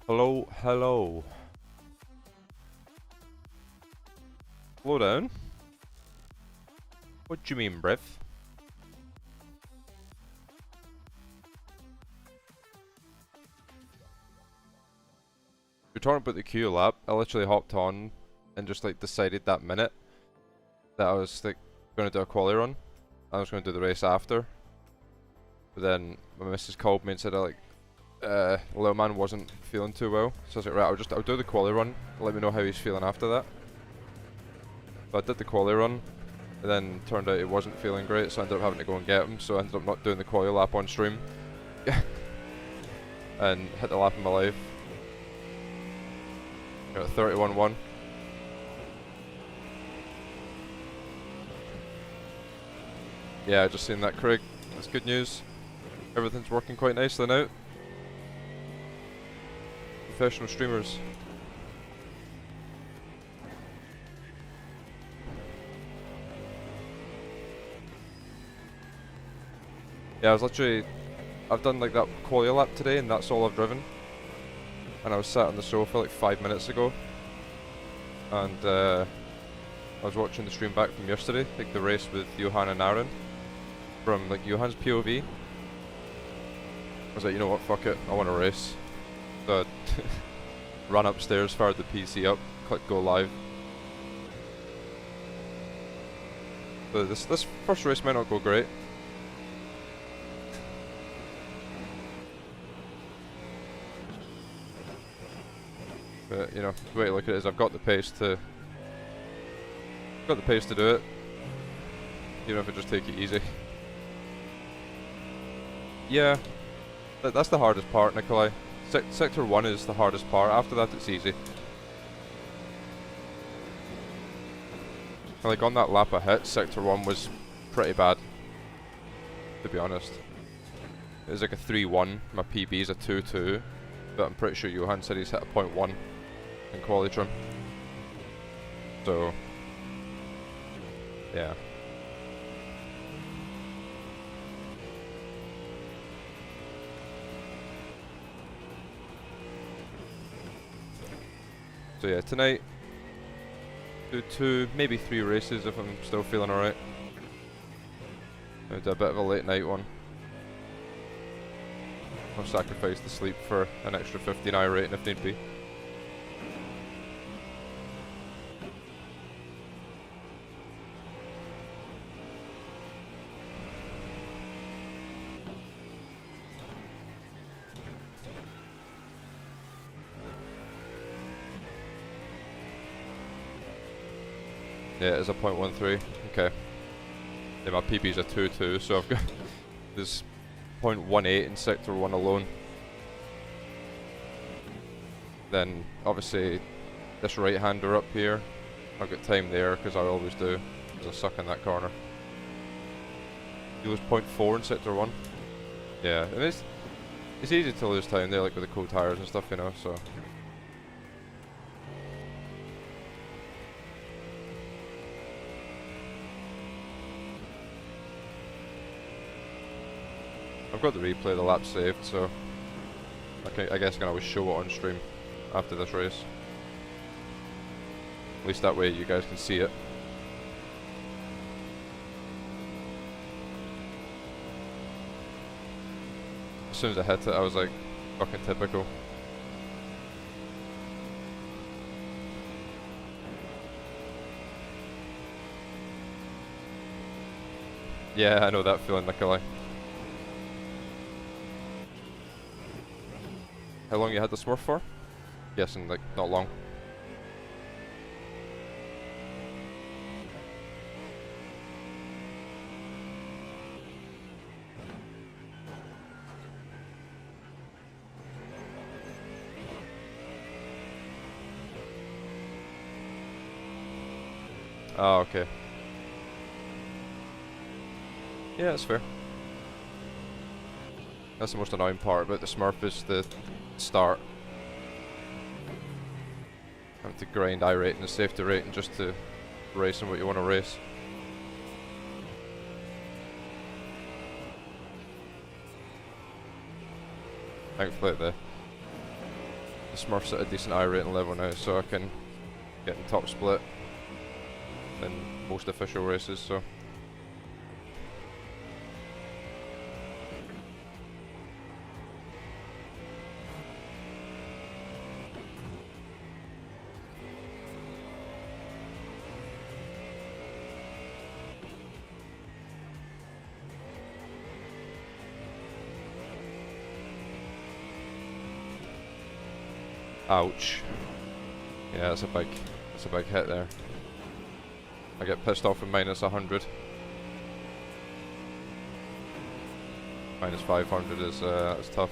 Hello, hello. Slow down. What do you mean, Brev? You're talking about the Q lap. I literally hopped on and just like decided that minute that I was like going to do a quali run. I was going to do the race after. But then my missus called me and said little man wasn't feeling too well. So I was like, right, I'll do the quali run. Let me know how he's feeling after that. So I did the quali run. And then turned out he wasn't feeling great, so I ended up having to go and get him. So I ended up not doing the quali lap on stream. And hit the lap of my life. Got 31-1. Yeah, I just seen that, Craig. That's good news. Everything's working quite nicely now. Professional streamers. Yeah, I've done like that quali lap today and that's all I've driven. And I was sat on the sofa like 5 minutes ago. And I was watching the stream back from yesterday, like the race with Johan and Aaron. From like Johan's POV. I was like, you know what, fuck it, I want to race. So I ran upstairs, fired the PC up, clicked go live. So this first race might not go great. But you know, the way to look at it is I've got the pace to do it. Even if I just take it easy. Yeah, that's the hardest part, Nikolai. Sector 1 is the hardest part, after that it's easy. Like on that lap I hit, Sector 1 was pretty bad, to be honest. It was like a 3-1, my PB is a 2-2, but I'm pretty sure Johan said he's hit a 0.1 in quali trim. So, yeah. So yeah, tonight, do 2, maybe 3 races if I'm still feeling alright. I'll do a bit of a late night one. I'll sacrifice the sleep for an extra 15i rating if need be. Yeah, it is a 0.13. Okay. Yeah, my PB's a 2-2, so I've got this 0.18 in Sector 1 alone. Then, obviously, this right-hander up here, I've got time there, because I always do, because I suck in that corner. You lose 0.4 in Sector 1. Yeah, and it's easy to lose time there, like with the cool tires and stuff, you know, so... I've got the replay of the lap saved, so I guess I can always show it on stream after this race. At least that way you guys can see it. As soon as I hit it, I was like, fucking typical. Yeah, I know that feeling, Nikolai. How long you had the Smurf for? Guessing like not long. Oh, okay. Yeah, that's fair. That's the most annoying part about the Smurf is the start. Have to grind I rating and safety rating just to race in what you want to race. Thankfully the the Smurfs at a decent I rating level now, so I can get in top split in most official races, so. Ouch. Yeah, that's a big hit there. I get pissed off with minus 100. Minus 500 is that's tough.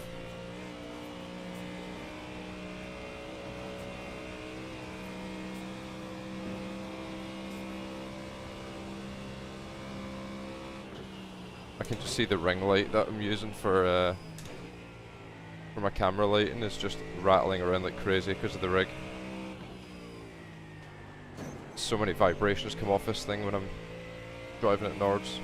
I can just see the ring light that I'm using for my camera lighting is just rattling around like crazy because of the rig. So many vibrations come off this thing when I'm driving at Nords.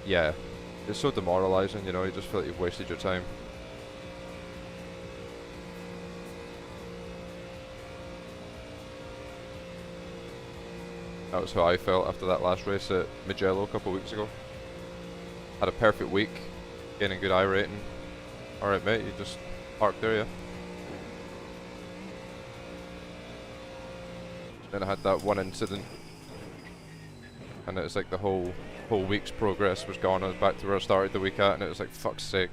Yeah, it's so demoralizing, you know, you just feel like you've wasted your time. That was how I felt after that last race at Mugello a couple of weeks ago. Had a perfect week, getting a good I rating. Alright mate, you just parked there, yeah? Then I had that one incident, and it was like the whole week's progress was gone. I was back to where I started the week at, and it was like, fuck's sake.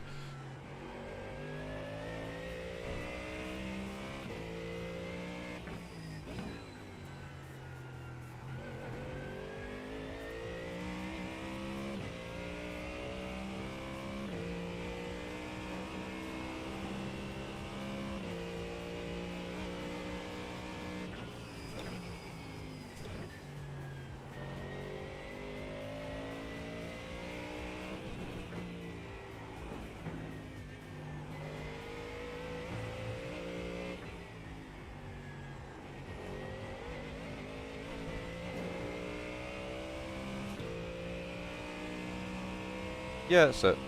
Yeah, that's it.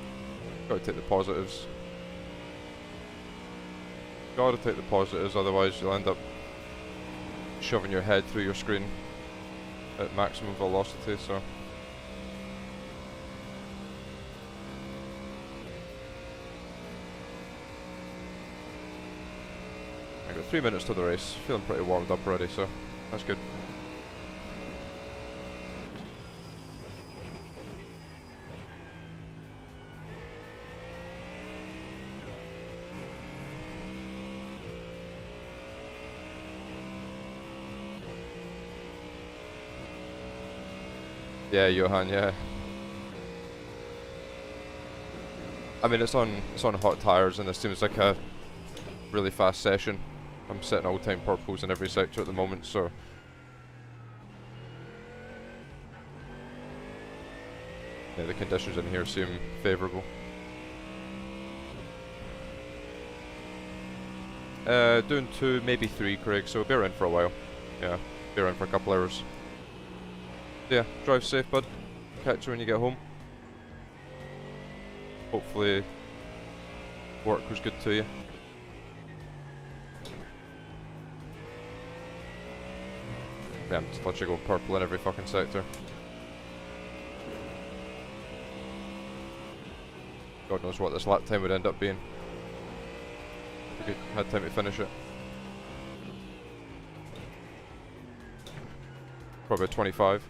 Gotta take the positives. Gotta take the positives, otherwise you'll end up shoving your head through your screen at maximum velocity, so. I got 3 minutes to the race, feeling pretty warmed up already, so that's good. Yeah, Johan, yeah. I mean, it's on hot tires, and this seems like a really fast session. I'm setting all-time purples in every sector at the moment, so yeah, the conditions in here seem favourable. Doing 2, maybe 3, Craig, so we'll be around for a while. Yeah, be around for a couple hours. Yeah, drive safe, bud. Catch you when you get home. Hopefully work was good to you. Yeah, I'm just literally going purple in every fucking sector. God knows what this lap time would end up being. We had time to finish it. Probably a 25.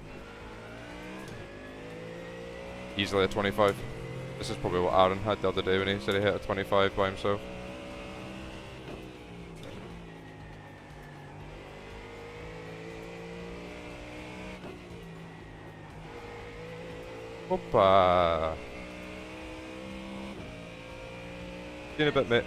Easily a 25. This is probably what Aaron had the other day when he said he hit a 25 by himself. Hoppa! See you in a bit, mate.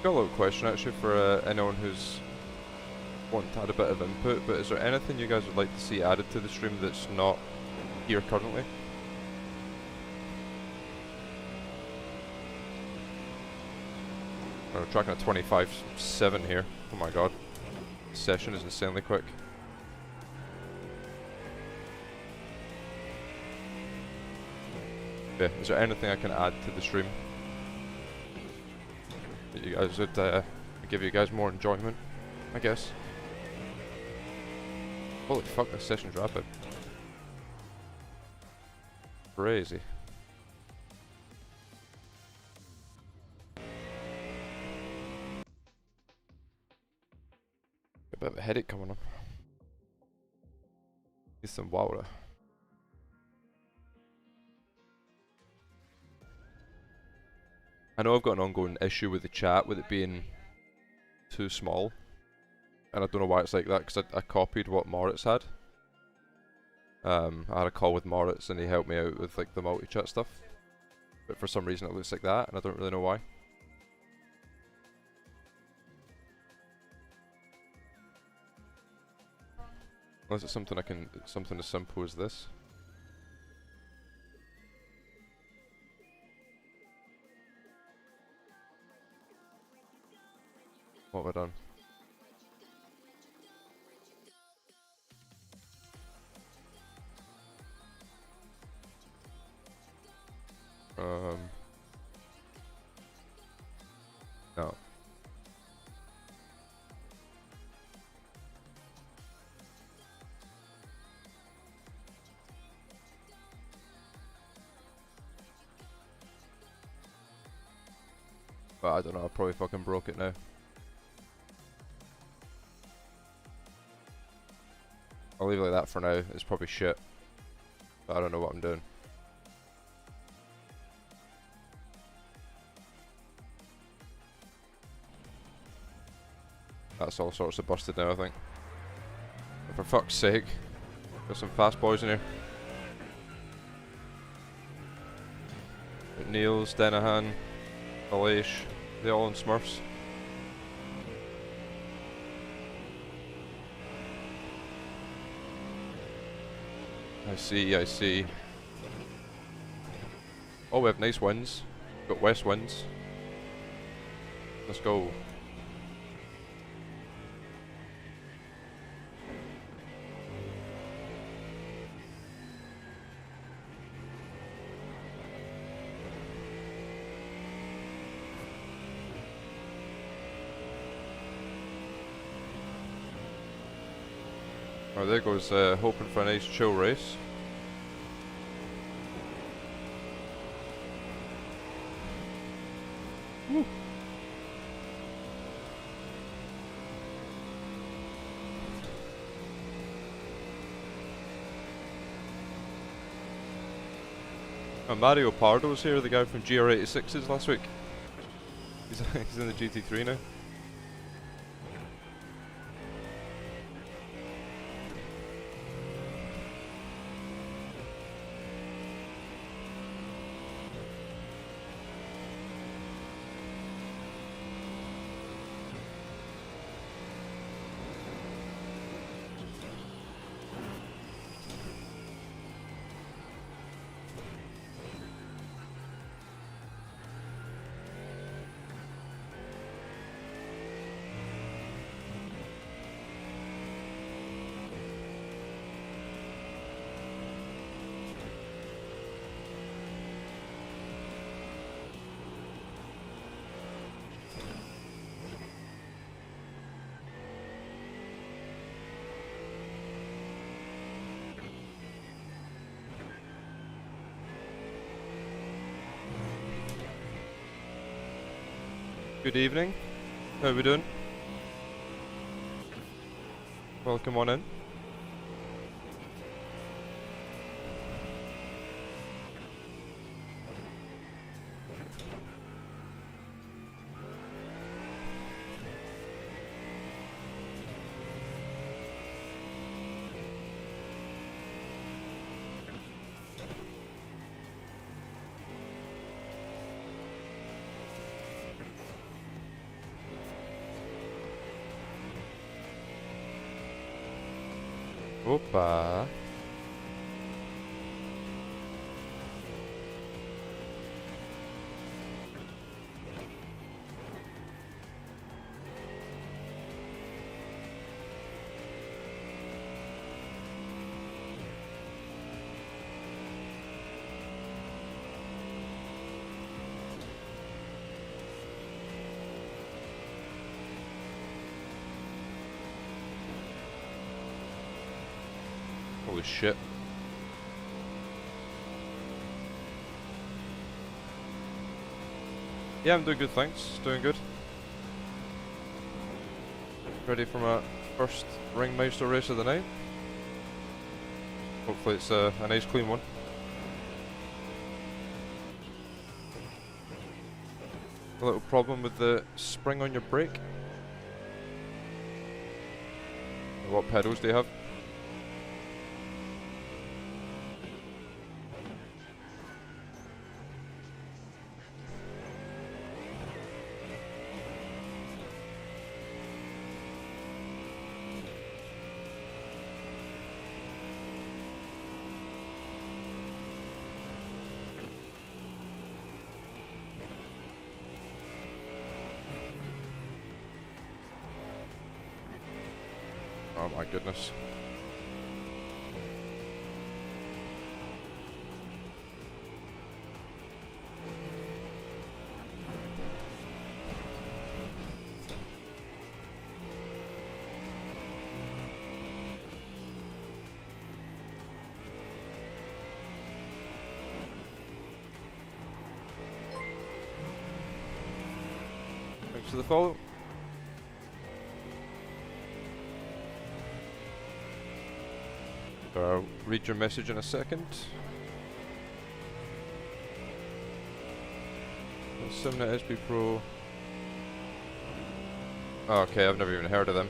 Got a little question actually for anyone who's wanting to add a bit of input, but is there anything you guys would like to see added to the stream that's not here currently? We're tracking at 25.7 here. Oh my god. This session is insanely quick. Yeah, is there anything I can add to the stream that you guys would give you guys more enjoyment, I guess? Holy fuck, this session's rapid. Crazy. A bit of a headache coming on. Need some water. I know I've got an ongoing issue with the chat, with it being too small. And I don't know why it's like that, because I copied what Moritz had. I had a call with Moritz and he helped me out with like the multi-chat stuff. But for some reason it looks like that, and I don't really know why. Unless it's something as simple as this. What have I done? No. But I don't know, I probably fucking broke it now. I'll leave it like that for now, it's probably shit. But I don't know what I'm doing. That's all sorts of busted now, I think. But for fuck's sake. Got some fast boys in here. Niels, Denahan, Alish, they all in Smurfs. I see, I see. Oh, we have nice winds. Got west winds. Let's go. Oh, there goes hoping for a nice chill race. Woo. Oh, Mario Pardo was here, the guy from GR86s last week. He's in the GT3 now. Good evening. How are we doing? Welcome on in. Opa. Holy shit. Yeah, I'm doing good, thanks. Doing good. Ready for my first Ringmeister race of the night. Hopefully it's a nice clean one. A little problem with the spring on your brake. What pedals do you have? Oh my goodness. Thanks for the follow. I'll read your message in a second. Simnet SB Pro. Oh, okay, I've never even heard of them.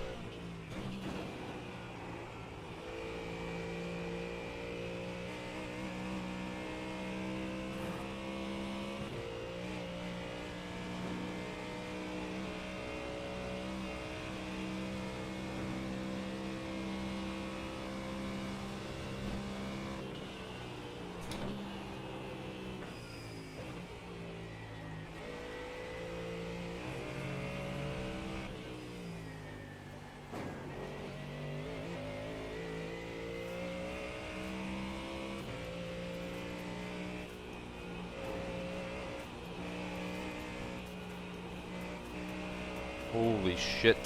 Holy shit.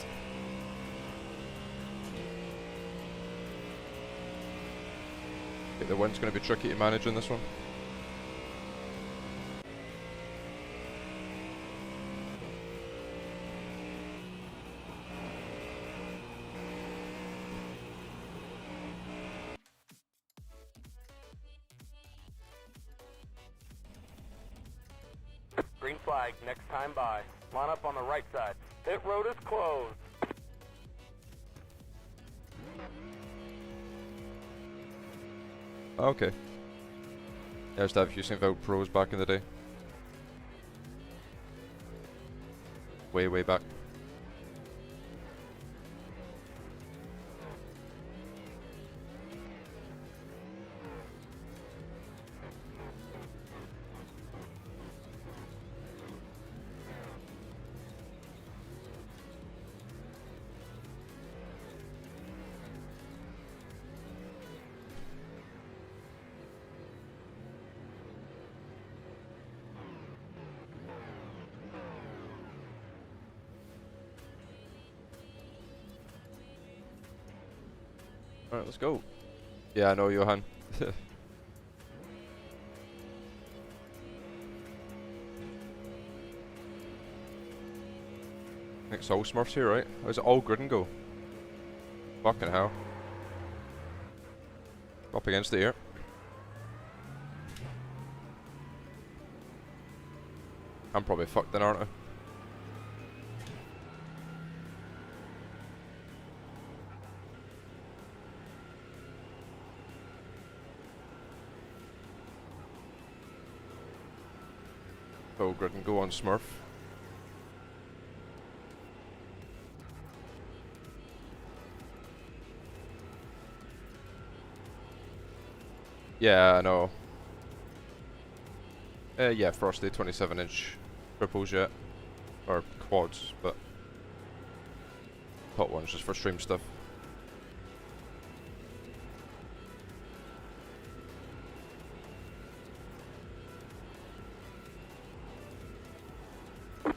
Okay, the wind's going to be tricky to manage in this one. Green flag, next time by. Line up on the right side. Pit road is closed. Okay. Yeah, I used to have Houston Vout Pros back in the day. Way, way back. Alright, let's go. Yeah, I know, Johan. I think it's all Smurfs here, right? Or is it all grid and go? Fucking hell. Up against the air. I'm probably fucked then, aren't I? Oh, grid and go on Smurf. Yeah, I know. Yeah, Frosty 27-inch triples yet. Or quads, but top ones just for stream stuff.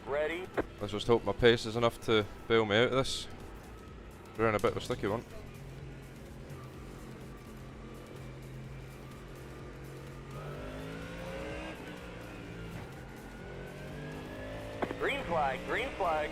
Ready? Let's just hope my pace is enough to bail me out of this. We're in a bit of a sticky one. Green flag, green flag.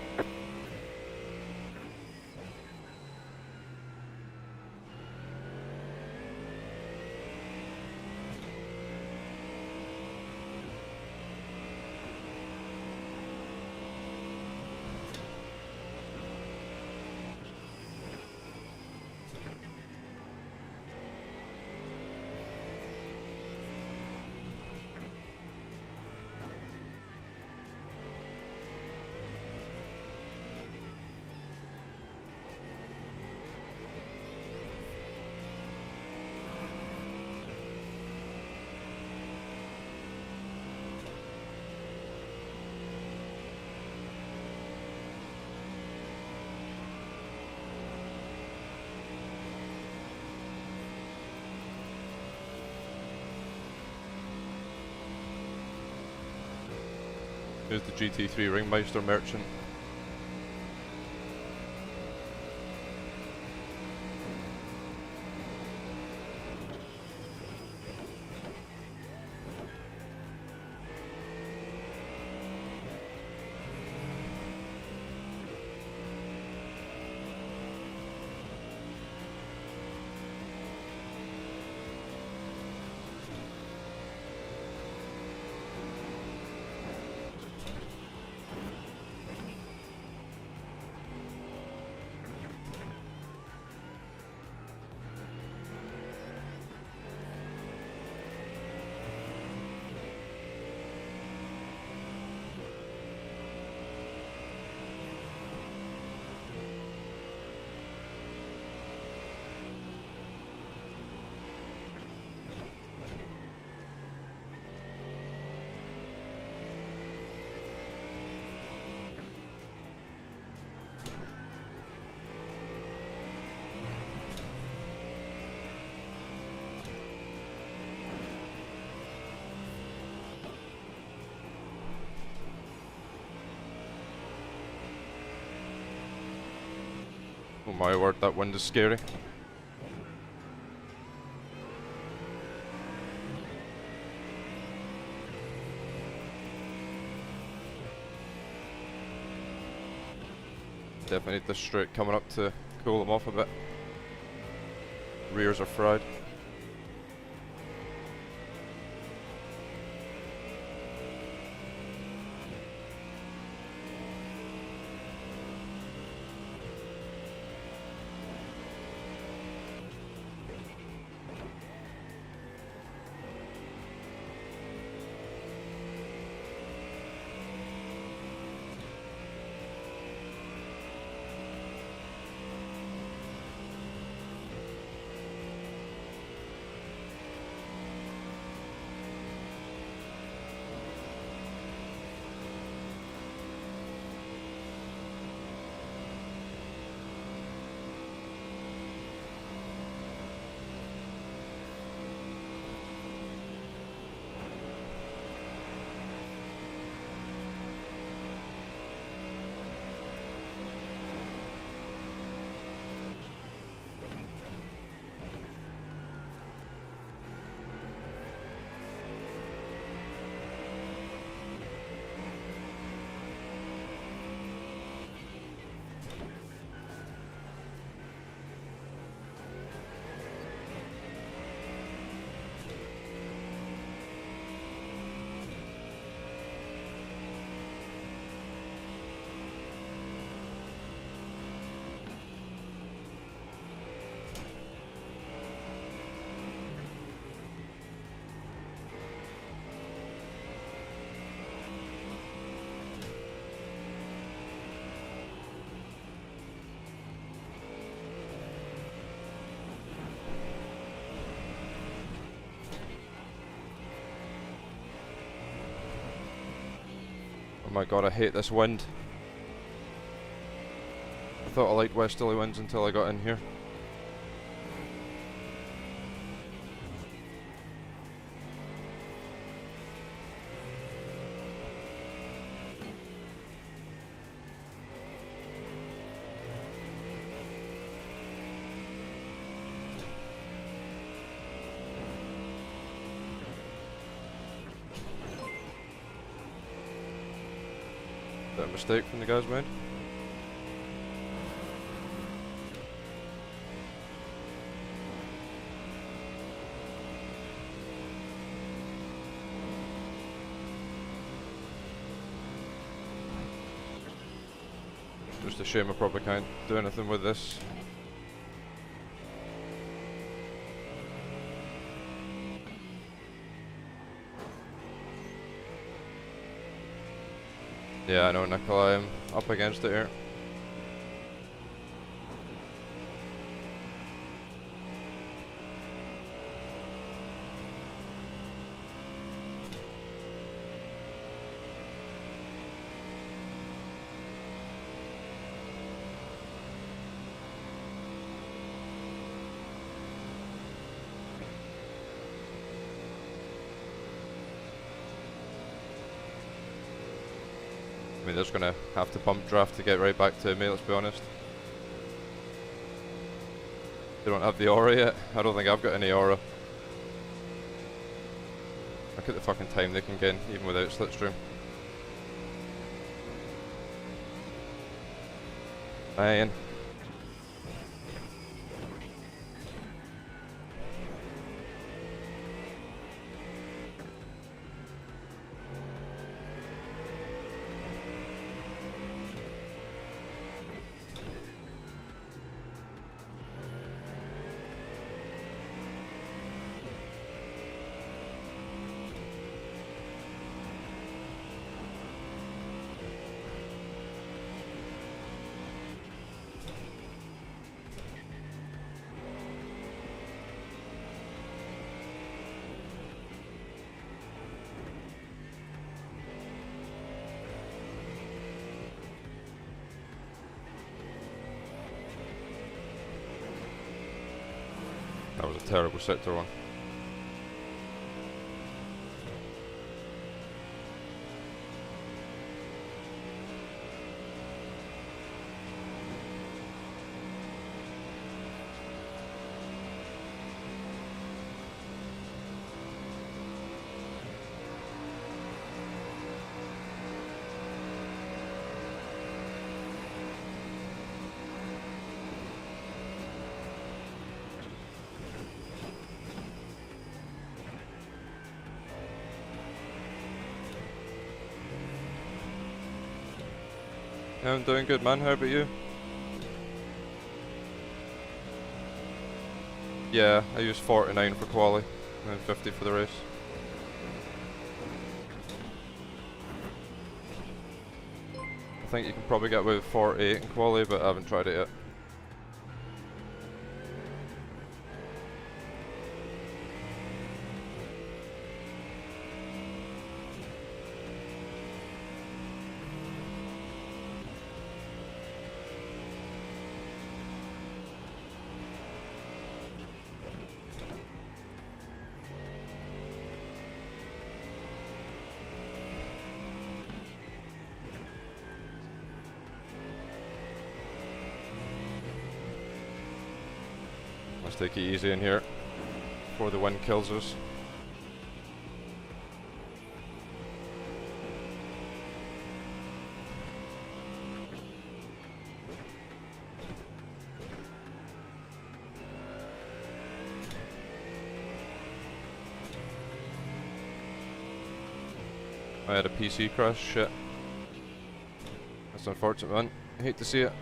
Here's the GT3 Ringmeister Merchant. Oh my word, that wind is scary. Definitely need this straight coming up to cool them off a bit. Rears are fried. my god, I hate this wind. I thought I liked westerly winds until I got in here. Is that a mistake from the guy's mind? Just a shame I probably can't do anything with this. Yeah, I know, Nicola, I'm up against it here. I mean, they're just gonna have to pump draft to get right back to me, let's be honest. They don't have the aura yet. I don't think I've got any aura. Look at the fucking time they can gain, even without slipstream. Man. That was a terrible sector one. Yeah, I'm doing good, man. How about you? Yeah, I used 49 for quali and 50 for the race. I think you can probably get away with 48 in quali, but I haven't tried it yet. Let's take it easy in here before the wind kills us. I had a PC crash, shit. That's unfortunate, man. I hate to see it.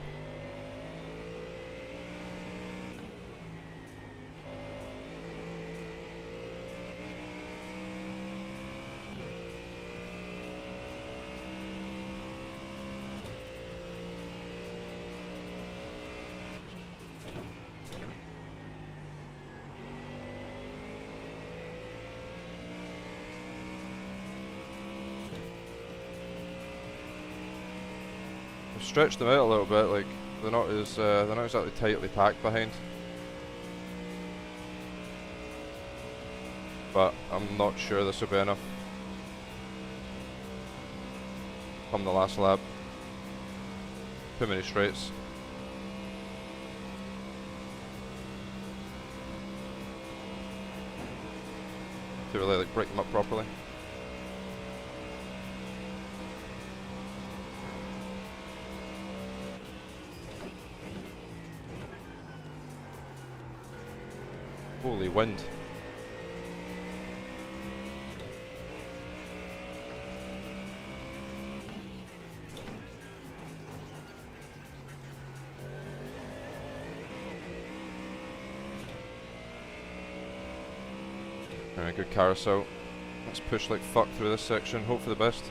stretched them out a little bit, like they're not exactly tightly packed behind. But I'm not sure this will be enough. Come the last lap. Too many straights. To really like break them up properly. Holy wind. Alright, good carousel. Let's push like fuck through this section, hope for the best.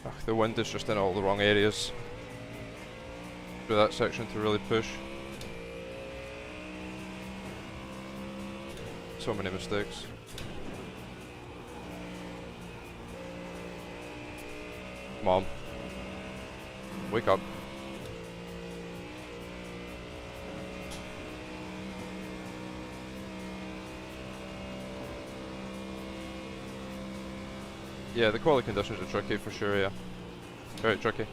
Ugh, the wind is just in all the wrong areas for that section to really push. So many mistakes. Mom, wake up. Yeah, the quality conditions are tricky for sure, yeah. Very tricky.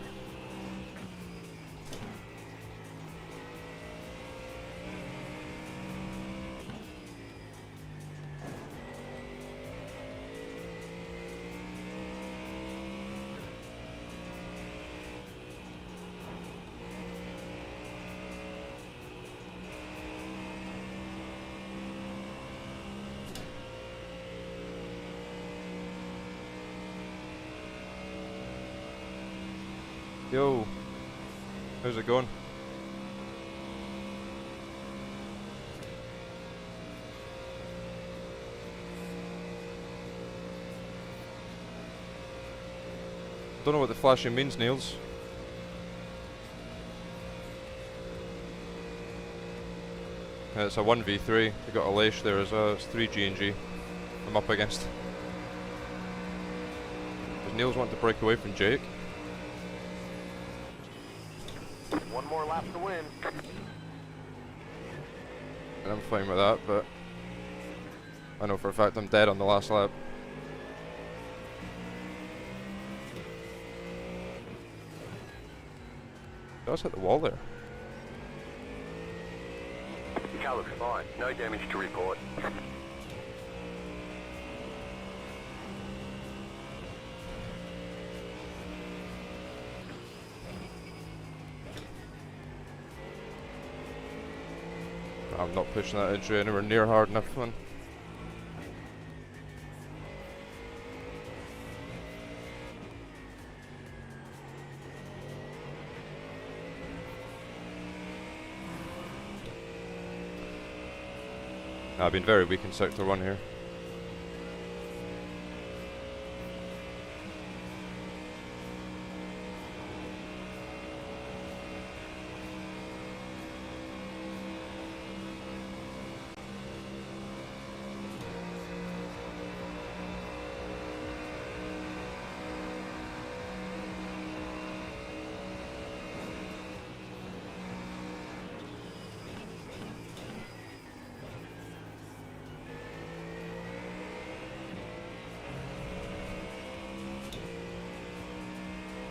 Yo, how's it going? Don't know what the flashing means, Niels. It's a 1v3. We got a Leish there as well. It's 3 G&G. I'm up against. Does Niels want to break away from Jake? One more lap to win. And I'm fine with that, but I know for a fact I'm dead on the last lap. Does hit the wall there. The car looks fine. No damage to report. I'm not pushing that entry anywhere near hard enough, man. I've been very weak in sector 1 here.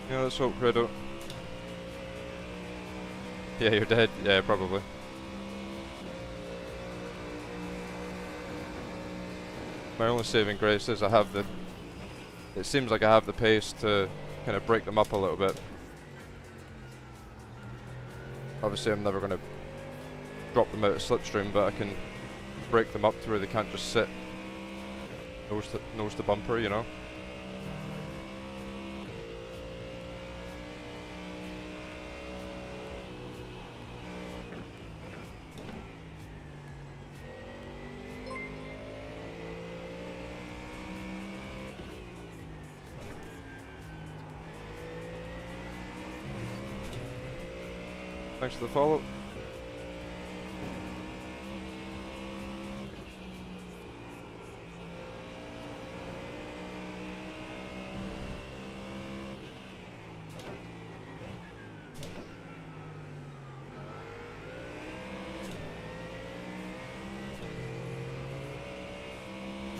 Yeah, let's hope Credo. Yeah, you're dead. Yeah, probably. My only saving grace is I have the... It seems like I have the pace to kind of break them up a little bit. Obviously I'm never going to drop them out of slipstream, but I can break them up to where they can't just sit nose to bumper, you know. Thanks for the follow.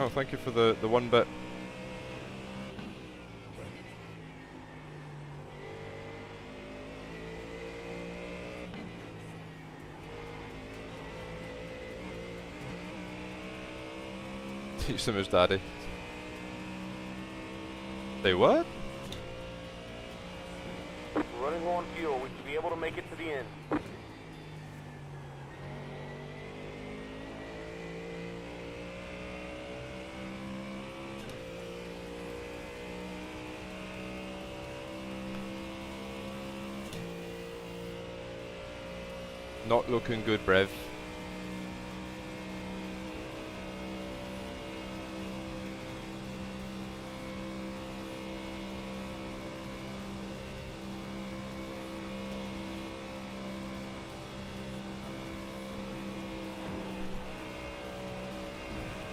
Oh, thank you for the 1 bit. Teach him his daddy. Say what? Running low on fuel. We should be able to make it to the end. Not looking good, Brev.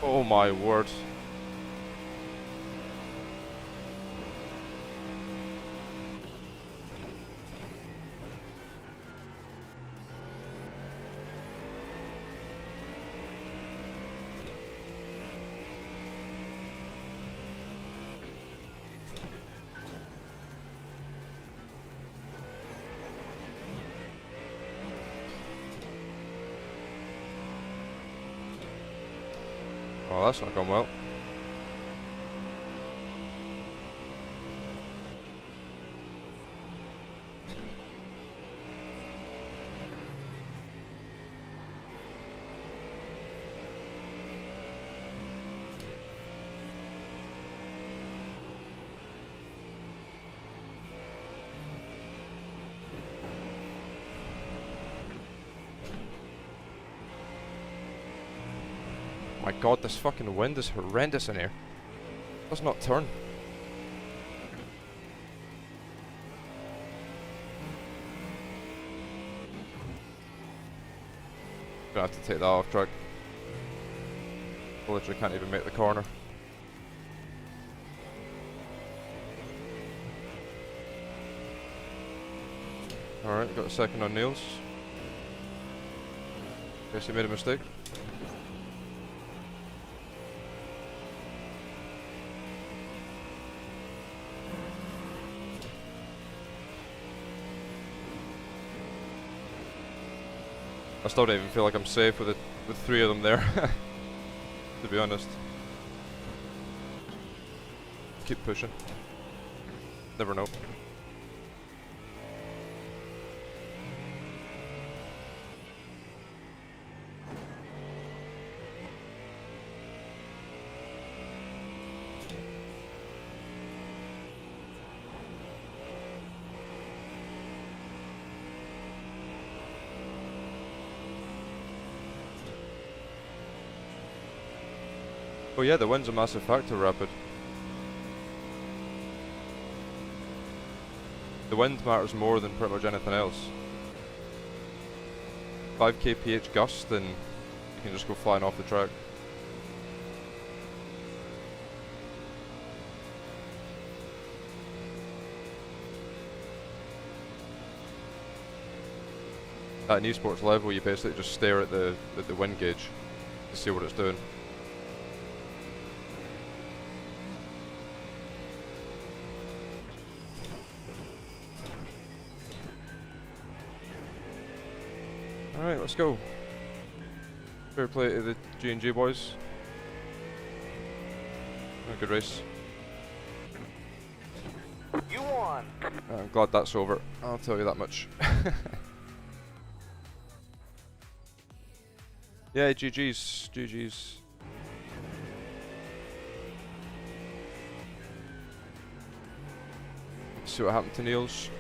Oh my word. Oh, that's not gone well. My god, this fucking wind is horrendous in here. Does not turn. Gonna have to take that off track. I literally can't even make the corner. Alright, got a second on Niels. Guess he made a mistake. I still don't even feel like I'm safe with 3 of them there, to be honest. Keep pushing. Never know. Oh yeah, the wind's a massive factor, Rapid. The wind matters more than pretty much anything else. 5 kph gust and you can just go flying off the track. At an esports level, you basically just stare at the wind gauge to see what it's doing. Alright, let's go. Fair play to the G&G boys. A good race. You won! I'm glad that's over, I'll tell you that much. Yeah, GG's. GG's. See what happened to Niels.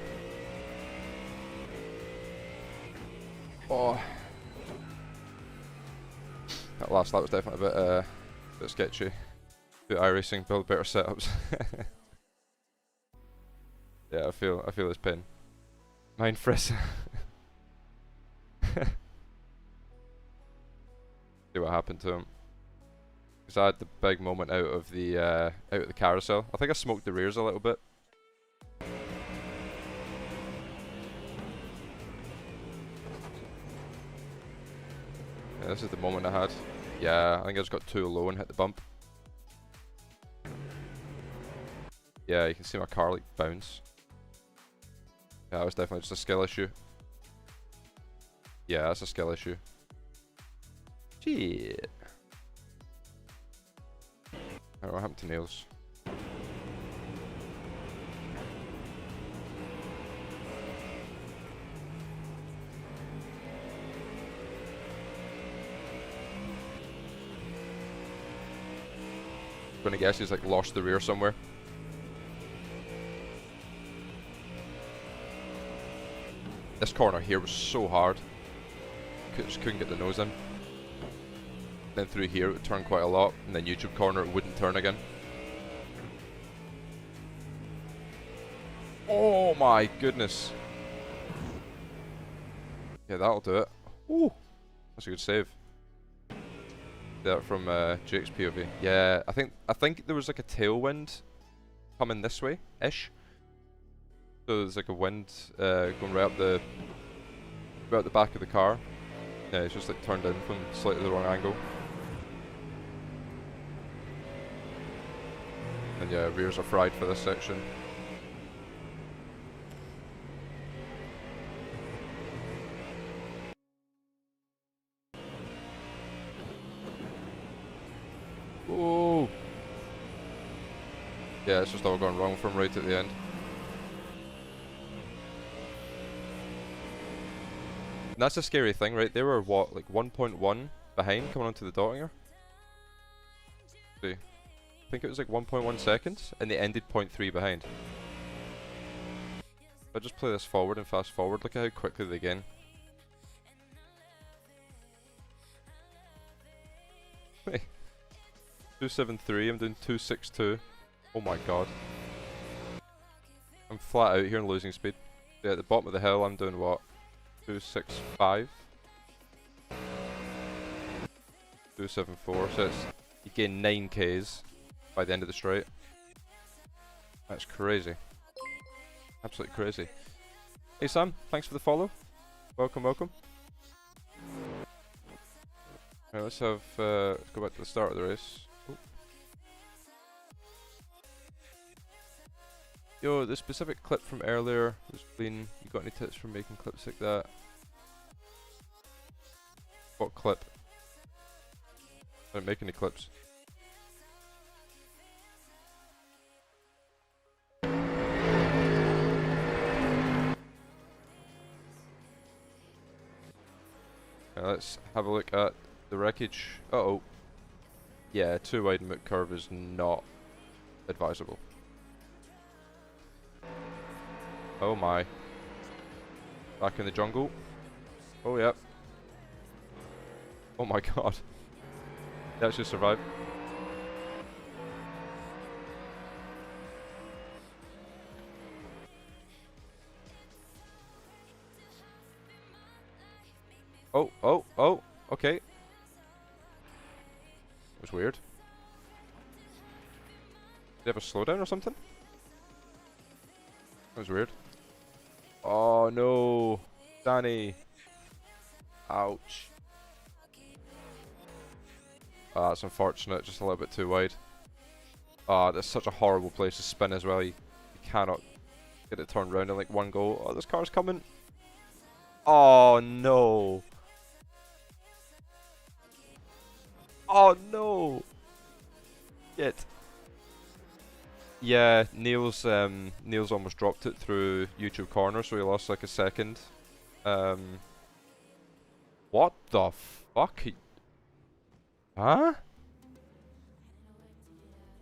Oh. That last lap was definitely a bit sketchy. Do iRacing, build better setups. Yeah, I feel his pain. Mind Fressa. See what happened to him. Because I had the big moment out of the carousel. I think I smoked the rears a little bit. Yeah, this is the moment I had. Yeah, I think I just got too low and hit the bump. Yeah, you can see my car like bounce. Yeah, that was definitely just a skill issue. Yeah, that's a skill issue. Shit. Alright, what happened to Niels? I'm gonna guess he's like lost the rear somewhere. This corner here was so hard. Just couldn't get the nose in. Then through here it would turn quite a lot, and then YouTube corner it wouldn't turn again. Oh my goodness. Yeah, that'll do it. Ooh, that's a good save. That from Jake's POV. Yeah, I think there was like a tailwind coming this way ish. So there's like a wind going right up the back of the car. Yeah, it's just like turned in from slightly the wrong angle. And yeah, rears are fried for this section. Oh! Yeah, it's just all gone wrong from right at the end. And that's a scary thing, right? They were what, like 1.1 behind coming onto the dottinger? See. I think it was like 1.1 seconds, and they ended 0.3 behind. If I just play this forward and fast forward, look at how quickly they gain. Wait. 273, I'm doing 262. Oh my god. I'm flat out here and losing speed. Yeah, at the bottom of the hill, I'm doing what? 265. 274, so it's, you gain 9 Ks by the end of the straight. That's crazy. Absolutely crazy. Hey Sam, thanks for the follow. Welcome, welcome. Right, let's have, let's go back to the start of the race. Oh. Yo, the specific clip from earlier was clean. You got any tips for making clips like that? What clip? I don't make any clips. Now let's have a look at the wreckage. Uh-oh. Yeah, too wide moot curve is not advisable. Oh my. Back in the jungle. Oh yep. Oh my god. He actually survived. Oh, oh, oh, okay. It was weird. Did he have a slowdown or something? That was weird. Oh no, Danny. Ouch. Ah, that's unfortunate, just a little bit too wide. Ah, that's such a horrible place to spin as well. You cannot get it turned around in like one go. Oh, this car's coming. Oh no. Oh no. Shit. Yeah, Neil's almost dropped it through YouTube corner, so he lost like a second. What the fuck? Huh?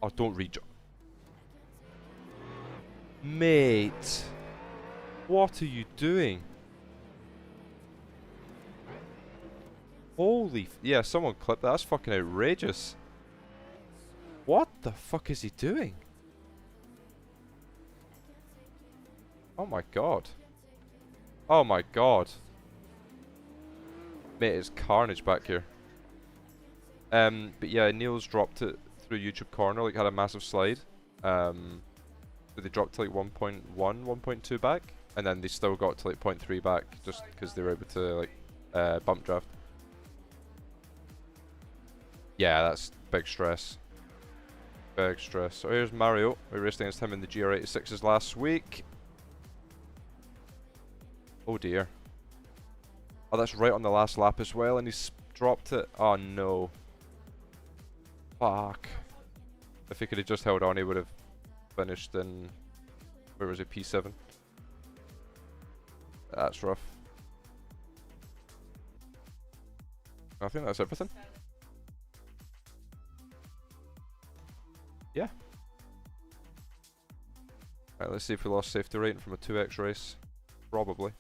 Oh, don't reach. Mate. What are you doing? Holy yeah, someone clip that. That's fucking outrageous. What the fuck is he doing? Oh my god. Oh my god. Mate, it's carnage back here. But yeah, Neil's dropped it through YouTube Corner, like had a massive slide. But they dropped to like 1.1, 1.2 back, and then they still got to like 0.3 back just because they were able to like bump draft. Yeah, that's big stress. Big stress. So here's Mario. We raced against him in the GR86s last week. Oh dear. Oh, that's right on the last lap as well, and he's dropped it. Oh no. Fuck. If he could have just held on, he would have finished in, where was it, P7. That's rough. I think that's everything. Yeah. Right, let's see if we lost safety rating from a 2x race. Probably.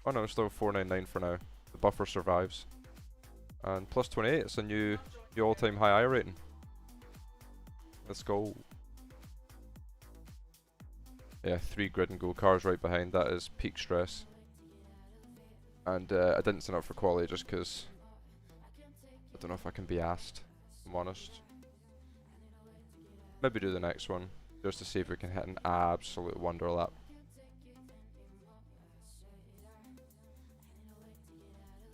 Oh no, still 499 for now. The buffer survives. And plus 28, it's a new all-time high I rating. Let's go. Yeah, 3 grid and go cars right behind. That is peak stress. And I didn't sign up for quality just because I don't know if I can be asked, if I'm honest. Maybe do the next one, just to see if we can hit an absolute wonder lap.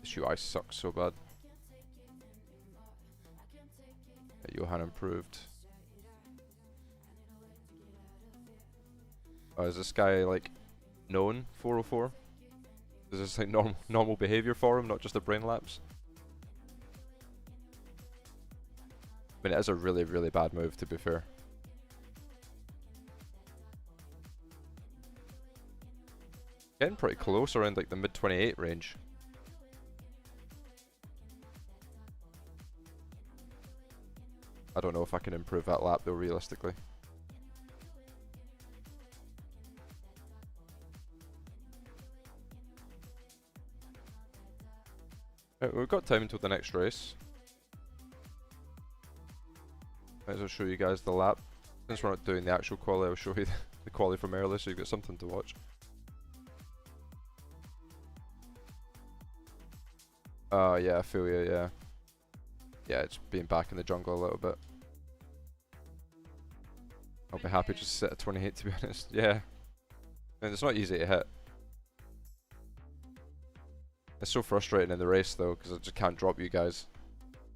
This UI sucks so bad. Yeah, Johan improved. Oh, is this guy like known 404? Is this like normal behavior for him, not just a brain lapse? I mean, it is a really, really bad move, to be fair. Getting pretty close around like the mid 28 range. I don't know if I can improve that lap though, realistically. Right, we've got time until the next race. Might as well show you guys the lap. Since we're not doing the actual quali, I'll show you the quali from earlier so you've got something to watch. Yeah, I feel you, yeah. Yeah, it's being back in the jungle a little bit. I'll be happy just to sit at 28, to be honest. Yeah. And it's not easy to hit. It's so frustrating in the race though, because I just can't drop you guys.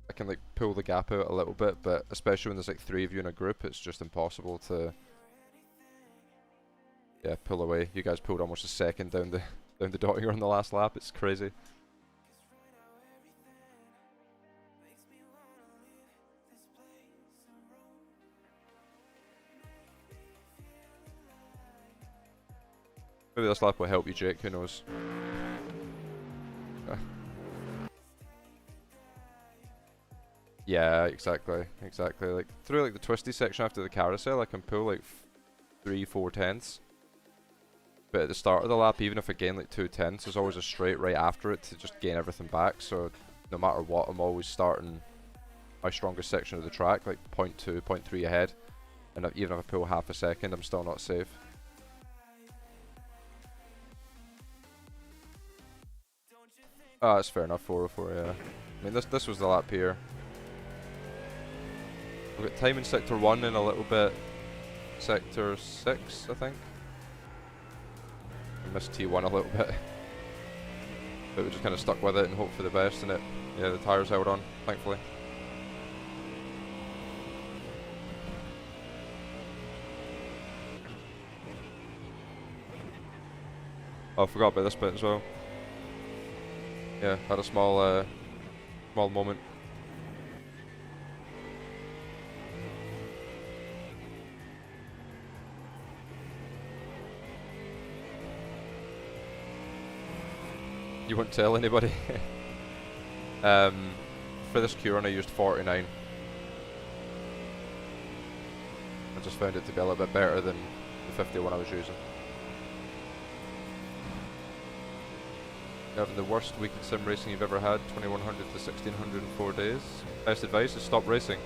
I can like pull the gap out a little bit, but especially when there's like 3 of you in a group, it's just impossible to pull away. You guys pulled almost a second down the dot here on the last lap. It's crazy. Maybe this lap will help you, Jake, who knows. Yeah, exactly. Like through like the twisty section after the carousel, I can pull like 3-4 tenths. But at the start of the lap, even if I gain like 2 tenths, there's always a straight right after it to just gain everything back. So no matter what, I'm always starting my strongest section of the track, like 0.2, 0.3 ahead. And even if I pull half a second, I'm still not safe. Oh, that's fair enough, 404, yeah. I mean, this was the lap here. We've got time in Sector 1 and a little bit Sector 6, I think. I missed T1 a little bit. But we just kind of stuck with it and hoped for the best, and yeah, the tyres held on, thankfully. Oh, I forgot about this bit as well. Yeah, had a small moment. You won't tell anybody? For this Q run I used 49. I just found it to be a little bit better than the 51 I was using. You're having the worst week in sim racing you've ever had, 2100 to 1600 in 4 days. Best advice is stop racing.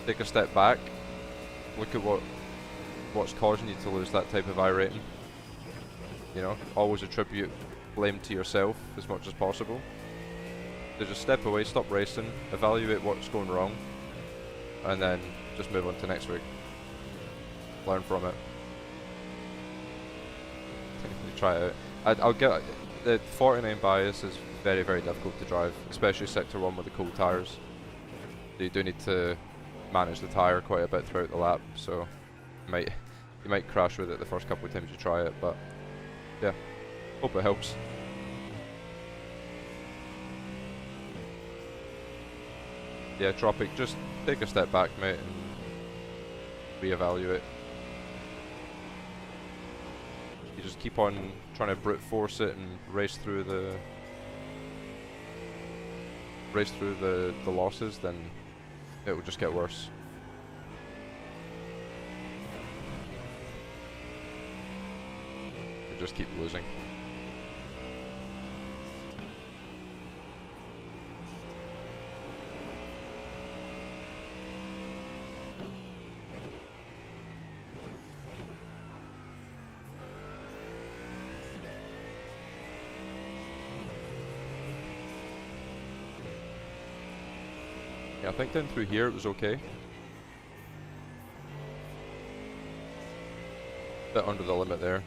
Take a step back, look at what's causing you to lose that type of I rating. You know, always attribute blame to yourself as much as possible. So just step away, stop racing, evaluate what's going wrong, and then just move on to next week. Learn from it. Try it out. I'll get the 49 bias is very, very difficult to drive, especially sector 1 with the cool tyres. So you do need to manage the tyre quite a bit throughout the lap, so you might crash with it the first couple of times you try it, but yeah, hope it helps. Yeah, Tropic, just take a step back, mate, and reevaluate. You just keep on trying to brute force it and race through the losses, then it will just get worse. You just keep losing. Yeah, I think down through here it was okay. Bit under the limit there.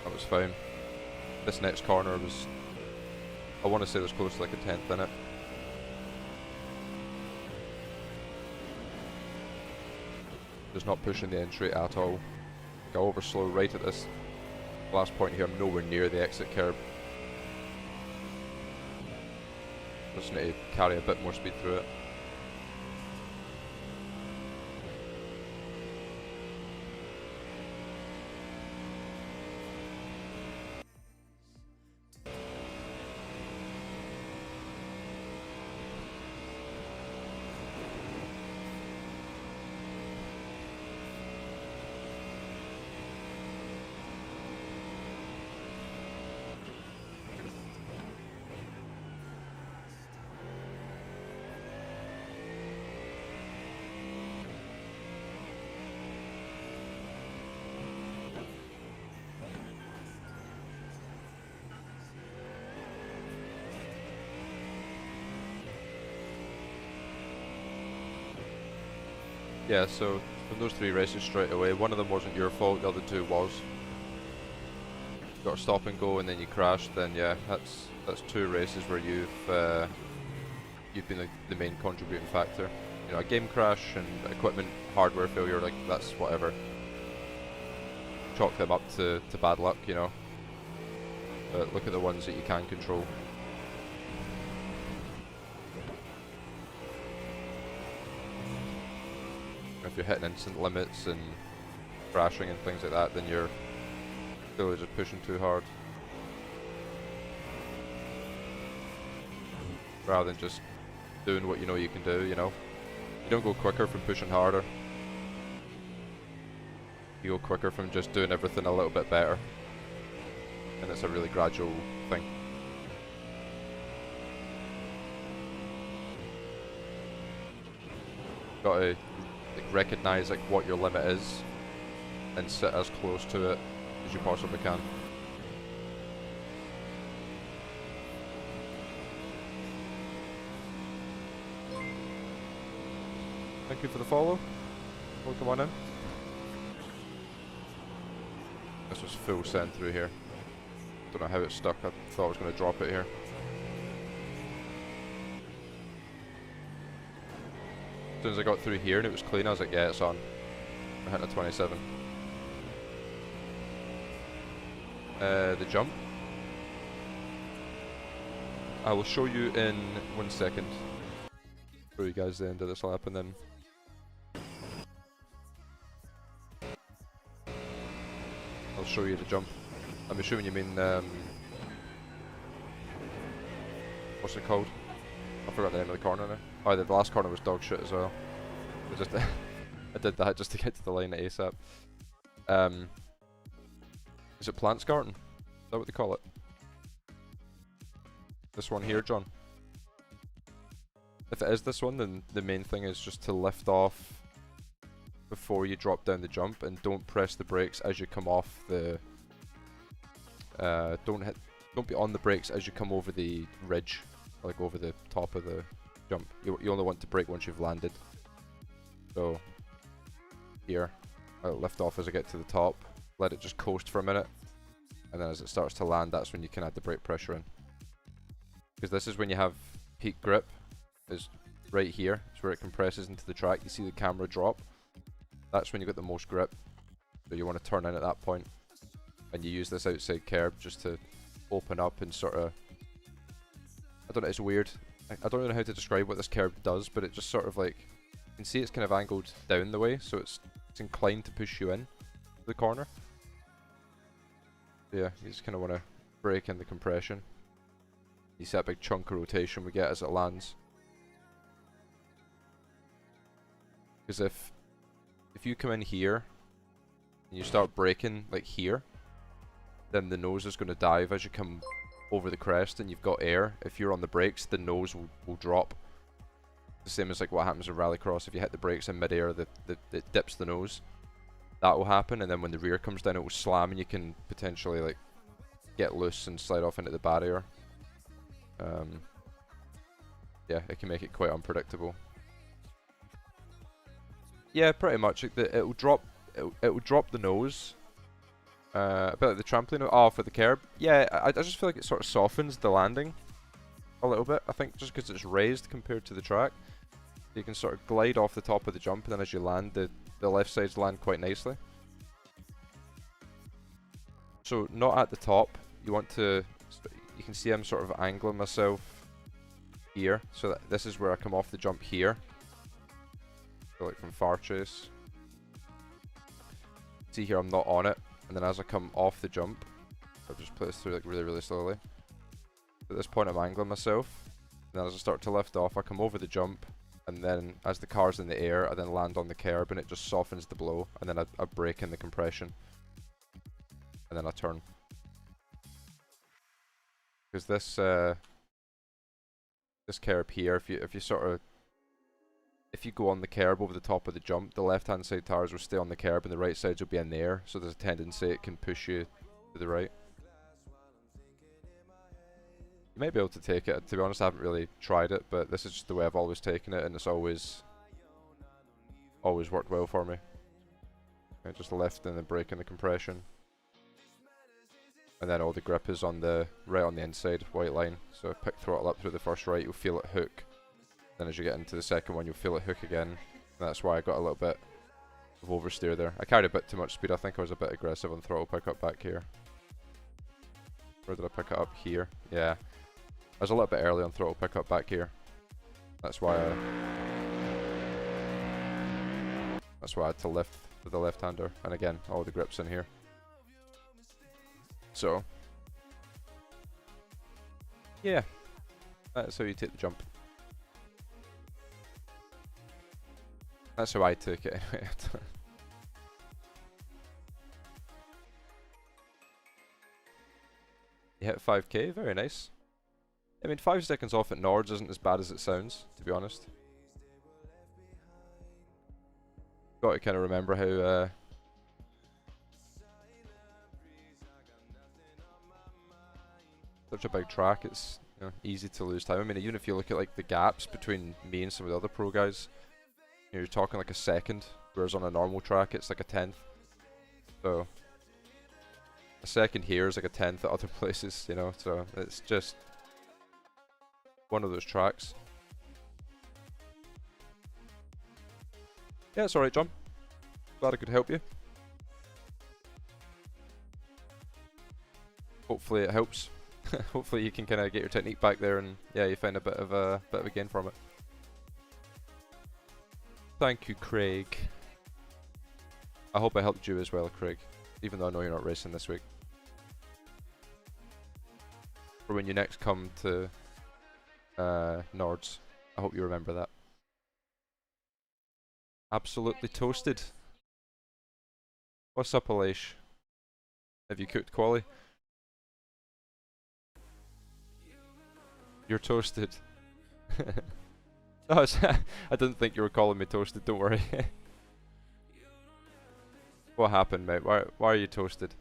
That was fine. This next corner was, I want to say there's close to like a 10th in it. Just not pushing the entry at all. Go over slow right at this last point here. I'm nowhere near the exit curb. Just need to carry a bit more speed through it. Yeah, so from those 3 races straight away, one of them wasn't your fault, the other 2 was. You got a stop and go and then you crashed, then yeah, that's 2 races where you've been the main contributing factor. You know, a game crash and equipment hardware failure, like that's whatever. Chalk them up to bad luck, you know. But look at the ones that you can control. If you're hitting instant limits and crashing and things like that, then you're clearly just pushing too hard. Rather than just doing what you know you can do, you know. You don't go quicker from pushing harder. You go quicker from just doing everything a little bit better. And it's a really gradual thing. Got to recognize like what your limit is and sit as close to it as you possibly can. Thank you for the follow. Welcome on in. This was full send through here. Don't know how it stuck. I thought I was going to drop it here. As soon as I got through here and it was clean, I was like, yeah, it's on. I hit a 27. The jump. I will show you in 1 second. Show you guys the end of this lap and then I'll show you the jump. I'm assuming you mean, what's it called? I forgot the name of the corner now. Oh, the last corner was dog shit as well. I just, I did that just to get to the line ASAP. Is it Plants Garden? Is that what they call it? This one here, John? If it is this one, then the main thing is just to lift off before you drop down the jump, and don't press the brakes as you come off the... don't be on the brakes as you come over the ridge, like over the top of the jump. You only want to brake once you've landed. So, here, I'll lift off as I get to the top, let it just coast for a minute, and then as it starts to land, that's when you can add the brake pressure in. Because this is when you have peak grip, is right here, it's where it compresses into the track. You see the camera drop, that's when you get the most grip, so you want to turn in at that point, and you use this outside curb just to open up and sort of, I don't know, it's weird, I don't know how to describe what this curb does, but it just sort of like, you can see it's kind of angled down the way, so it's inclined to push you in to the corner. Yeah, you just kind of want to brake in the compression. You see that big chunk of rotation we get as it lands. Because if you come in here and you start braking like here, then the nose is going to dive as you come over the crest and you've got air. If you're on the brakes, the nose will drop. The same as like what happens in rallycross. If you hit the brakes in mid-air, it dips the nose. That will happen, and then when the rear comes down, it will slam, and you can potentially like get loose and slide off into the barrier. Yeah, it can make it quite unpredictable. Yeah, pretty much. It will drop the nose. A bit like the trampoline. Oh, for the curb. Yeah, I just feel like it sort of softens the landing a little bit. I think just because it's raised compared to the track, you can sort of glide off the top of the jump, and then as you land, the left sides land quite nicely. So not at the top. You want to. You can see I'm sort of angling myself here, so that this is where I come off the jump here. So like from far chase. See here, I'm not on it, and then as I come off the jump, I'll just play this through like really slowly. At this point, I'm angling myself, and then as I start to lift off, I come over the jump, and then as the car's in the air, I then land on the curb, and it just softens the blow, and then I brake in the compression, and then I turn. Because this curb here, if you go on the curb over the top of the jump, the left hand side tires will stay on the curb and the right sides will be in the air, so there's a tendency it can push you to the right. You might be able to take it. To be honest, I haven't really tried it, but this is just the way I've always taken it, and it's always worked well for me. Okay, just lift and then brake in the compression. And then all the grip is on the right on the inside, white line. So pick throttle up through the first right, you'll feel it hook. Then as you get into the second one, you'll feel it hook again. And that's why I got a little bit of oversteer there. I carried a bit too much speed. I think I was a bit aggressive on throttle pickup back here. Where did I pick it up? Here. Yeah. I was a little bit early on throttle pickup back here. That's why I had to lift with the left-hander. And again, all the grips in here. So, yeah, that's how you take the jump. That's how I took it anyway. You hit 5k, very nice. I mean, 5 seconds off at Nords isn't as bad as it sounds, to be honest. Got to kind of remember how such a big track, it's easy to lose time. I mean, even if you look at like the gaps between me and some of the other pro guys, you're talking like a second, whereas on a normal track it's like a 10th. So a second here is like a 10th at other places, you know. So it's just one of those tracks. Yeah, it's alright, John. Glad I could help you. Hopefully it helps. Hopefully you can kind of get your technique back there, and yeah, you find a bit of a gain from it. Thank you, Craig. I hope I helped you as well, Craig, even though I know you're not racing this week. for when you next come to Nords. I hope you remember that. Absolutely toasted. What's up, Alish? Have you cooked quali? You're toasted. No, I didn't think you were calling me toasted, don't worry. What happened, mate? Why are you toasted?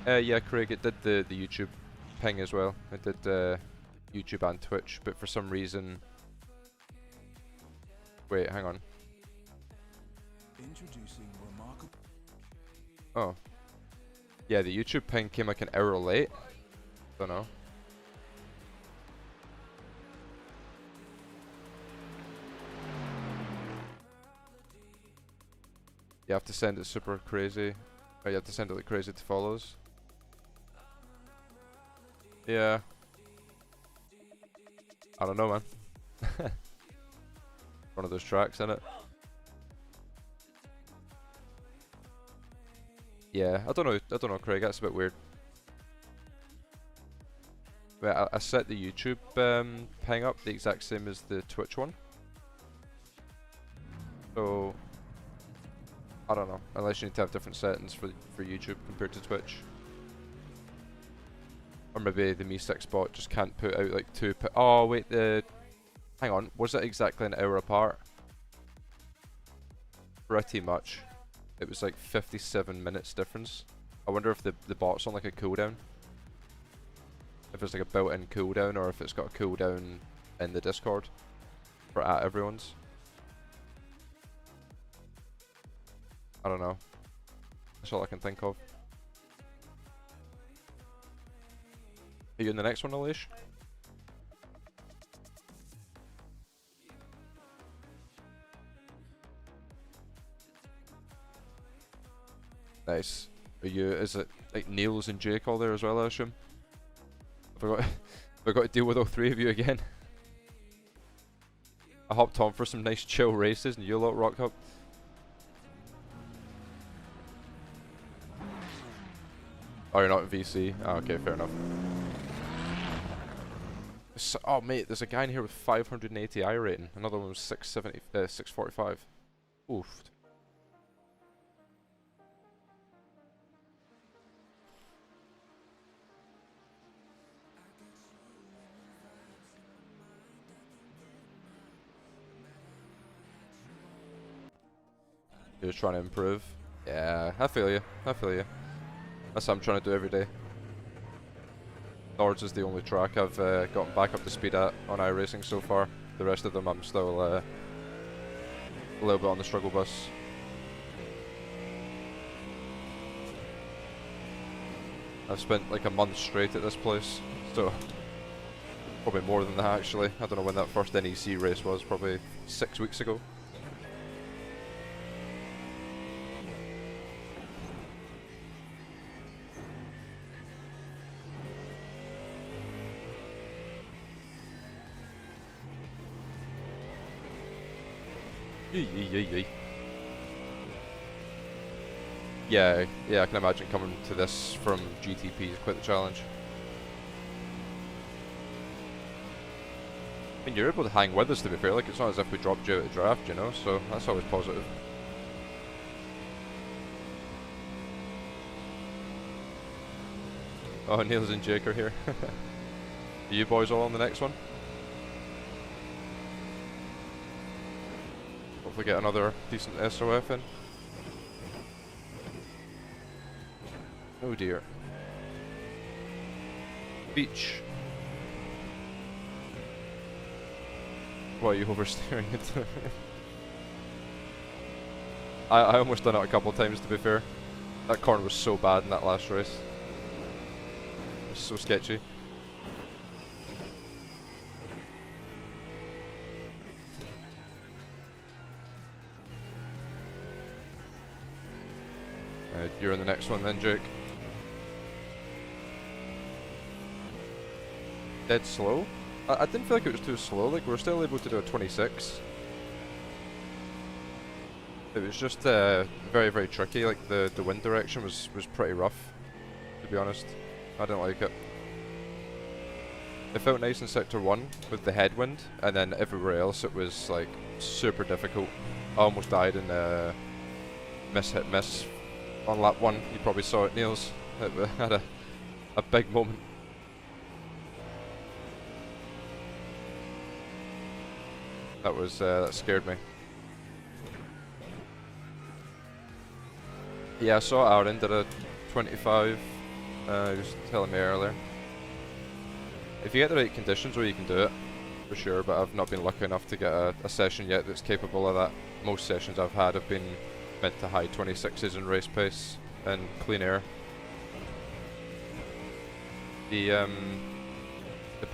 Yeah, Craig, it did the YouTube ping as well. It did YouTube and Twitch, but for some reason... Wait, hang on. Introducing remarkable. Oh. Yeah, the YouTube ping came like an hour late. Don't know. You have to send it super crazy. Or you have to send it like crazy to follows. Yeah. I don't know, man. One of those tracks, innit? Yeah, I don't know, Craig. That's a bit weird. Wait, I set the YouTube ping up the exact same as the Twitch one. So I don't know, unless you need to have different settings for YouTube compared to Twitch. Or maybe the Mi 6 bot just can't put out like oh wait, hang on, was it exactly an hour apart? Pretty much. It was like 57 minutes difference. I wonder if the bot's on like a cooldown. If it's like a built-in cooldown, or if it's got a cooldown in the Discord for everyone's. I don't know. That's all I can think of. Are you in the next one, Alish? Nice. Are you? Is it like Niels and Jake all there as well, I assume? Have I got to deal with all three of you again? I hopped on for some nice chill races and you lot rocked up. Oh, you're not in VC? Oh, okay, fair enough. Oh, mate, there's a guy in here with 580 I rating. Another one was 645. Oof. You're just trying to improve. Yeah, I feel you. I feel you. That's what I'm trying to do every day. Nords is the only track I've gotten back up to speed at on iRacing so far. The rest of them I'm still a little bit on the struggle bus. I've spent like a month straight at this place, so probably more than that actually. I don't know when that first NEC race was, probably 6 weeks ago. Yeah, I can imagine coming to this from GTP is quite the challenge. I mean, you're able to hang with us, to be fair. Like, it's not as if we dropped you out of the draft, you know, so that's always positive. Oh, Niels and Jake are here. Are you boys all on the next one? Hopefully get another decent SOF in. Oh dear. Beach. Why are you oversteering it? I almost done it a couple of times, to be fair. That corner was so bad in that last race. It was so sketchy. You're in the next one then, Jake. Dead slow? I didn't feel like it was too slow. Like we were still able to do a 26. It was just very, very tricky. Like the wind direction was pretty rough, to be honest. I didn't like it. It felt nice in Sector 1 with the headwind, and then everywhere else it was like super difficult. I almost died in miss hit miss on lap 1. You probably saw it, Niels. It had a big moment. That scared me. Yeah, I saw Aaron did a 25. He was telling me earlier. If you get the right conditions, well, you can do it for sure. But I've not been lucky enough to get a session yet that's capable of that. Most sessions I've had have been mid to high 26s in race pace and clean air. The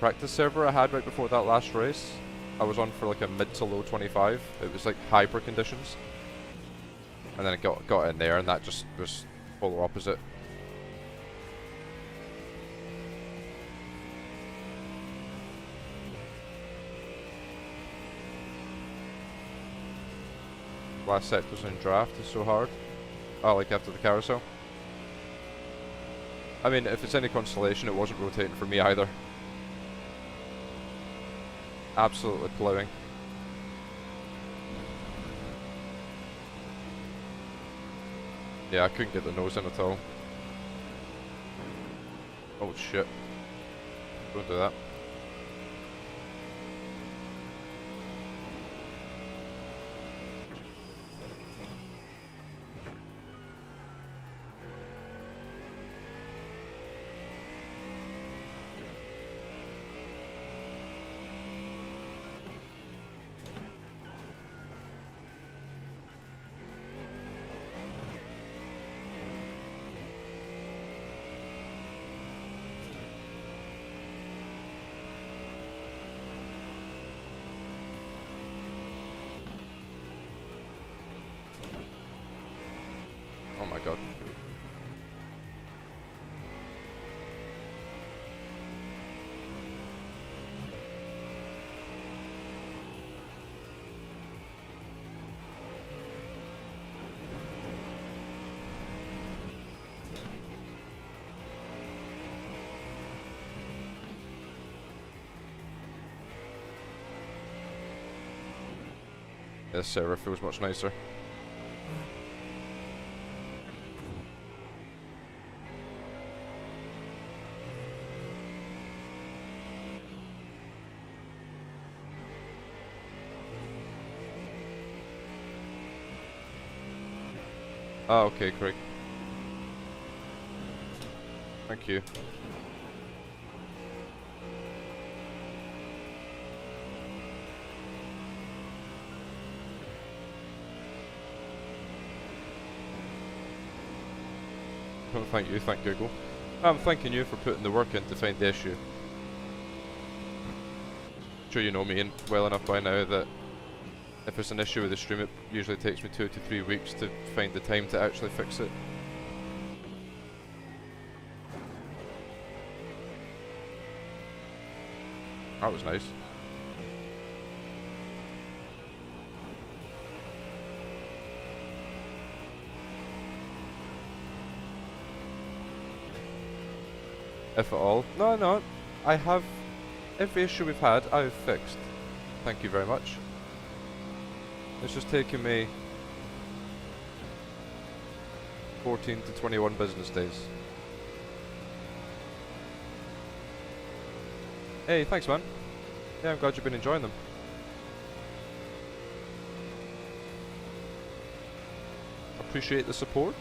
practice server I had right before that last race, I was on for like a mid to low 25. It was like hyper conditions, and then it got in there, and that just was polar opposite. Last sectors in draft is so hard. Oh, like after the carousel. I mean, if it's any consolation, it wasn't rotating for me either. Absolutely ploughing. Yeah, I couldn't get the nose in at all. Oh shit. Don't do that. Oh my god. This server feels much nicer. Ah, okay, Craig. Thank you. Oh, thank you, thank Google. I'm thanking you for putting the work in to find the issue. I'm sure you know me well enough by now that if it's an issue with the stream, it usually takes me 2 to 3 weeks to find the time to actually fix it. That was nice. If at all. No, no. I have... Every issue we've had, I've fixed. Thank you very much. It's just taken me 14 to 21 business days. Hey, thanks man. Yeah, I'm glad you've been enjoying them. Appreciate the support.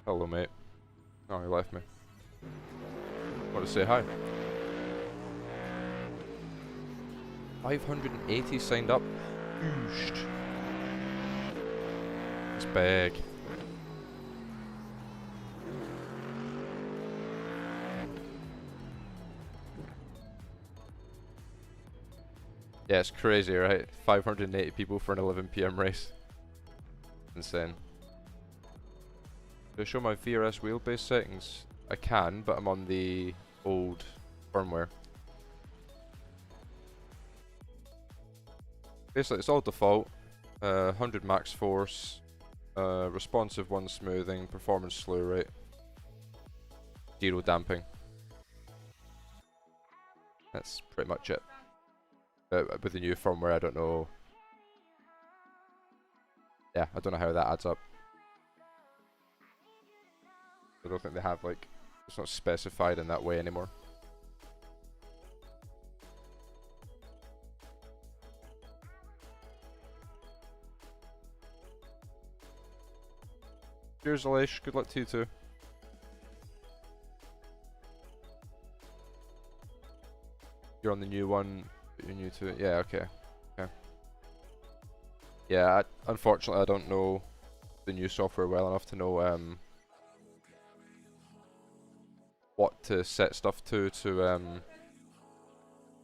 Hello, mate. Oh, he left me. Want to say hi? 580 signed up. Huge. It's big. Yeah, it's crazy, right? 580 people for an 11 PM race. Insane. Do I show my VRS wheelbase settings? I can, but I'm on the old firmware. Basically, it's all default. 100 max force, responsive 1 smoothing, performance slew rate, 0 damping. That's pretty much it. With the new firmware, I don't know. Yeah, I don't know how that adds up. I don't think they have, like, it's not specified in that way anymore. Cheers, Alish. Good luck to you too. You're on the new one, but you're new to it. Yeah, okay. Okay. Yeah, unfortunately, I don't know the new software well enough to know what to set stuff to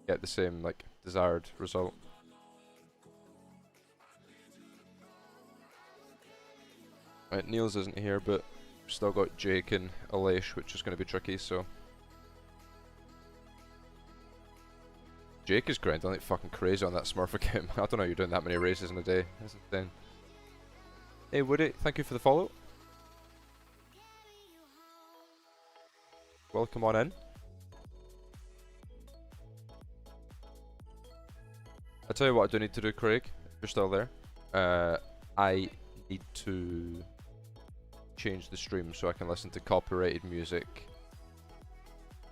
get the same, like, desired result. Right, Niels isn't here, but we've still got Jake and Alish, which is going to be tricky, so. Jake is grinding like fucking crazy on that Smurf account. I don't know how you're doing that many races in a day. That's insane. Hey Woody, thank you for the follow. Welcome on in. I'll tell you what I do need to do, Craig, if you're still there. I need to change the stream so I can listen to copyrighted music,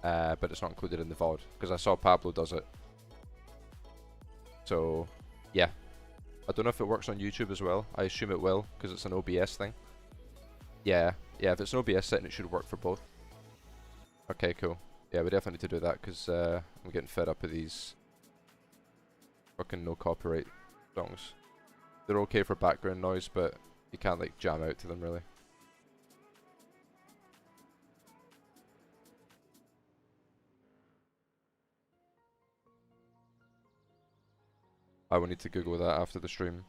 but it's not included in the VOD, because I saw Pablo does it. So, yeah. I don't know if it works on YouTube as well. I assume it will, because it's an OBS thing. Yeah, if it's an OBS setting, it should work for both. Okay, cool. Yeah, we definitely need to do that, because I'm getting fed up with these fucking no copyright songs. They're okay for background noise, but you can't, like, jam out to them, really. I will need to Google that after the stream.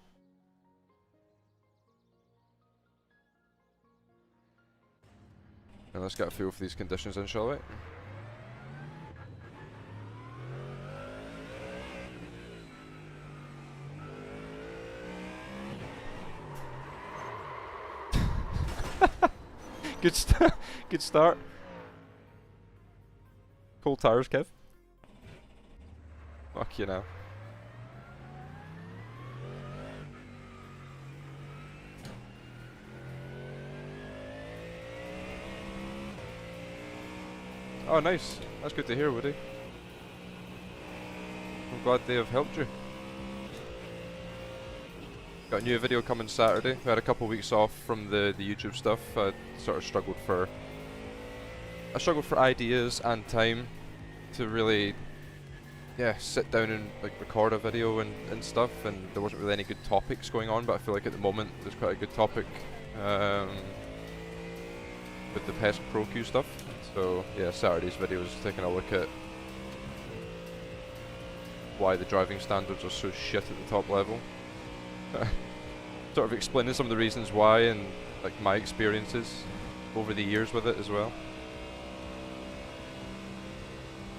And let's get a feel for these conditions then, shall we? Good start. Cold tires, Kev. Fuck you now. Oh, nice. That's good to hear, Woody. I'm glad they have helped you. Got a new video coming Saturday. We had a couple weeks off from the YouTube stuff. I sort of struggled for ideas and time to really, yeah, sit down and, like, record a video and stuff. And there wasn't really any good topics going on, but I feel like at the moment there's quite a good topic with the PESC Pro Q stuff. So yeah, Saturday's video is taking a look at why the driving standards are so shit at the top level. Sort of explaining some of the reasons why and, like, my experiences over the years with it as well.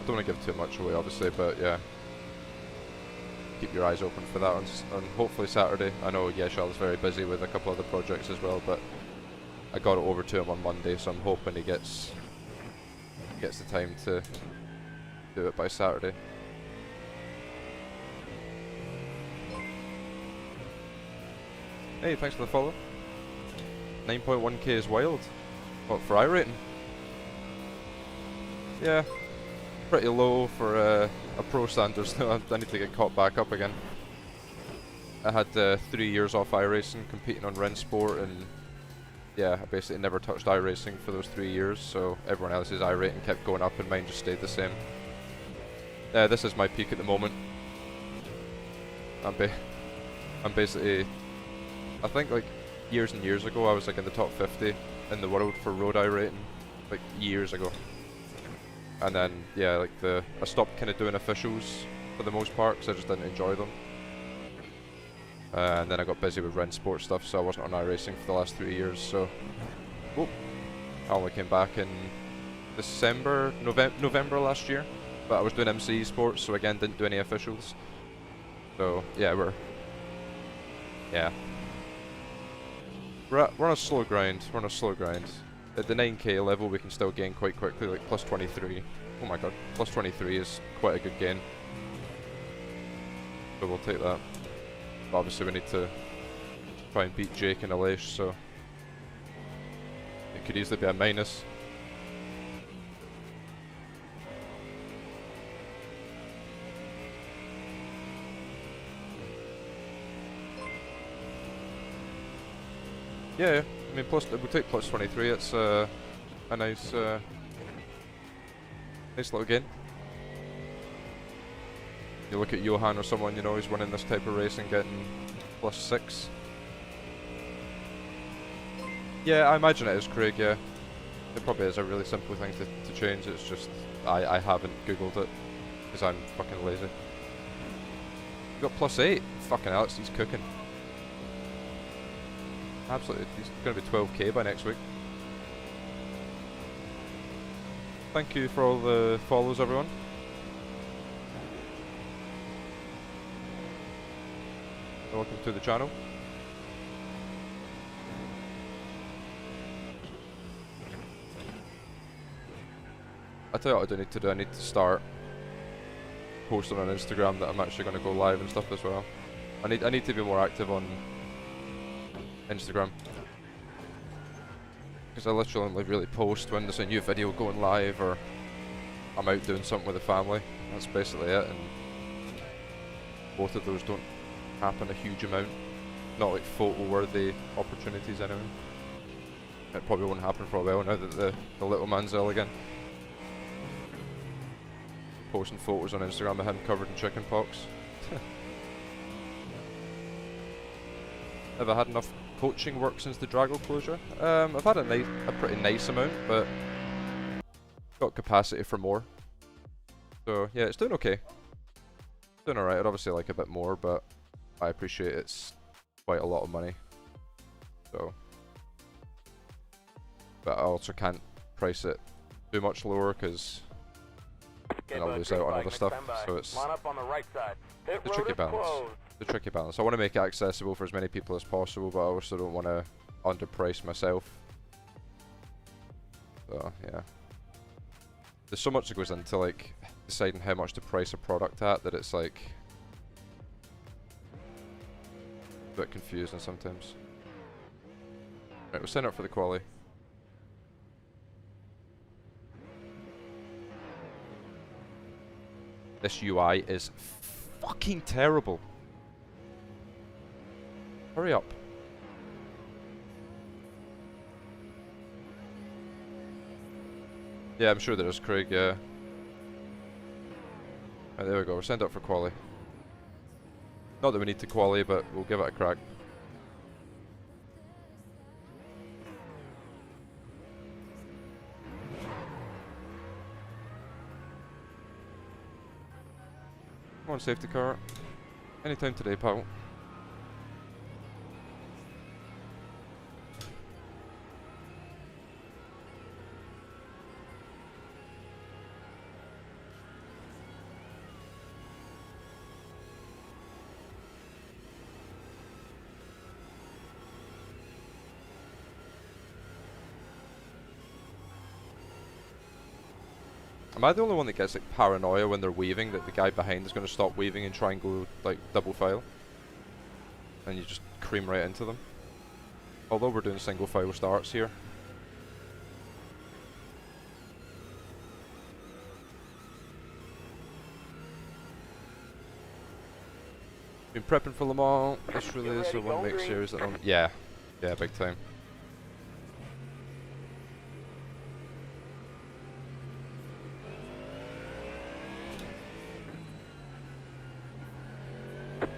I don't want to give too much away, obviously, but yeah, keep your eyes open for that on hopefully Saturday. I know Yeshal is very busy with a couple other projects as well, but I got it over to him on Monday, so I'm hoping he gets the time to do it by Saturday. Hey, thanks for the follow. 9.1k is wild. What, for iRating? Yeah, pretty low for a pro standards. I need to get caught back up again. I had 3 years off iRacing, competing on Rensport, and yeah, I basically never touched iRacing for those 3 years, so everyone else's iRating kept going up and mine just stayed the same. This is my peak at the moment. I'm basically, I think like years and years ago I was like in the top 50 in the world for road eye rating, like years ago. And then yeah, like I stopped kind of doing officials for the most part because I just didn't enjoy them. And then I got busy with Ren Sport stuff, so I wasn't on iRacing for the last 3 years. So, whoop, I only came back in November last year. But I was doing MC Sports, so again didn't do any officials. So yeah, we're on a slow grind. We're on a slow grind. At the 9k level, we can still gain quite quickly, like plus 23. Oh my god, plus 23 is quite a good gain. So we'll take that. But obviously we need to try and beat Jake and Alish, so it could easily be a minus. Yeah, I mean, we'll take plus 23. It's a nice, nice little gain. You look at Johan or someone, you know, who's winning this type of race and getting plus 6. Yeah, I imagine it is, Craig, yeah. It probably is a really simple thing to change. It's just, I haven't googled it because I'm fucking lazy. You got plus 8. Fucking Alex, he's cooking. Absolutely, he's going to be 12k by next week. Thank you for all the follows, everyone. Welcome to the channel. I tell you what I do need to do. I need to start posting on Instagram that I'm actually going to go live and stuff as well. I need to be more active on Instagram, because I literally only really post when there's a new video going live or I'm out doing something with the family. That's basically it, and both of those don't happen a huge amount. Not like photo-worthy opportunities anyway. It probably won't happen for a while now that the little man's ill again. Posting photos on Instagram of him covered in chicken pox. Have I had enough coaching work since the Drago closure? I've had a pretty nice amount, but got capacity for more. So yeah, it's doing okay. It's doing alright. I'd obviously like a bit more, but I appreciate it's quite a lot of money. So, but I also can't price it too much lower because then I'll lose out on other stuff. So it's the tricky balance. The tricky balance. I want to make it accessible for as many people as possible, but I also don't want to underprice myself. So yeah, there's so much that goes into like deciding how much to price a product at that it's like a bit confusing sometimes. Right, we'll sign up for the quali. This UI is fucking terrible. Hurry up. Yeah, I'm sure there is, Craig, yeah. Right, there we go, we're signed up for quali. Not that we need to quali, but we'll give it a crack. Come on, safety car. Anytime today, pal. Am I the only one that gets like paranoia when they're weaving that the guy behind is going to stop weaving and try and go like double file? And you just cream right into them. Although we're doing single file starts here. Been prepping for Le Mans. This really is the one make series that I'm... Yeah, big time.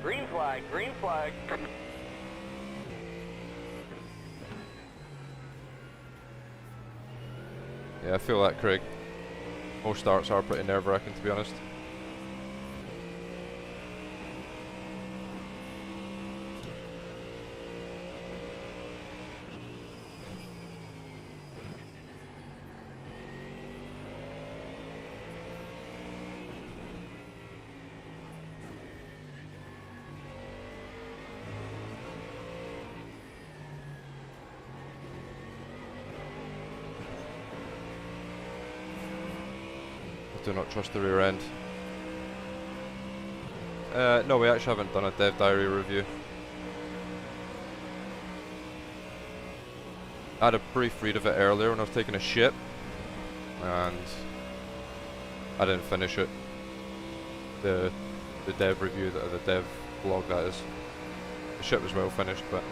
Green flag, green flag. Yeah, I feel that, Craig. Most starts are pretty nerve-wracking, to be honest. Do not trust the rear end. No, we actually haven't done a dev diary review. I had a brief read of it earlier when I was taking a shit, and I didn't finish it. The dev review, the dev blog that is. The shit was well finished, but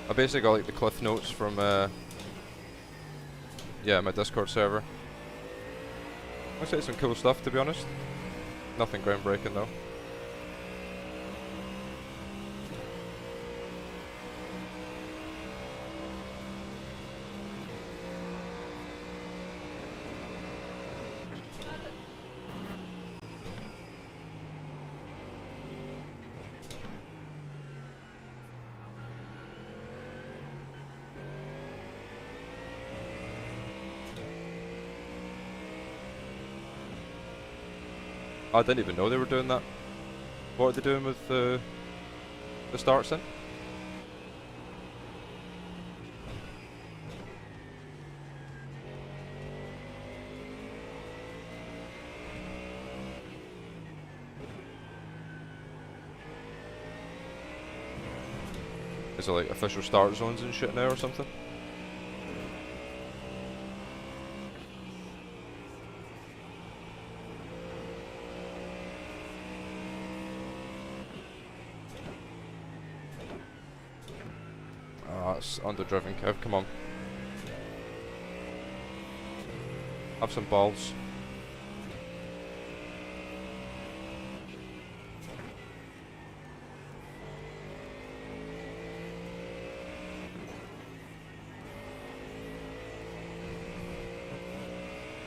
I basically got like the cliff notes from yeah, my Discord server. I'd say some cool stuff, to be honest. Nothing groundbreaking though. I didn't even know they were doing that. What are they doing with the starts then? Is it like official start zones and shit now or something? Oh, it's underdriven, Kev, come on. Have some balls.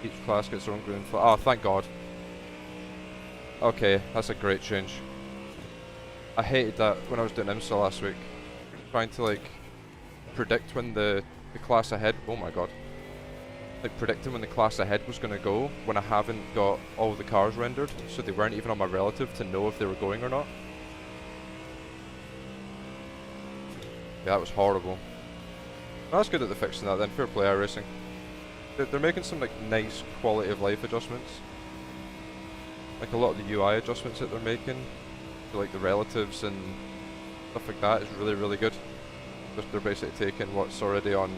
Each class gets their own green flag. Oh, thank God. Okay, that's a great change. I hated that when I was doing IMSA last week. Trying to like predict when the class ahead, oh my God. Like predicting when the class ahead was going to go when I haven't got all the cars rendered, so they weren't even on my relative to know if they were going or not. Yeah, that was horrible. Well, that's good that they're fixing that then, fair play iRacing. They're making some like nice quality of life adjustments. Like a lot of the UI adjustments that they're making, to like the relatives and stuff like that is really, really good. They're basically taking what's already on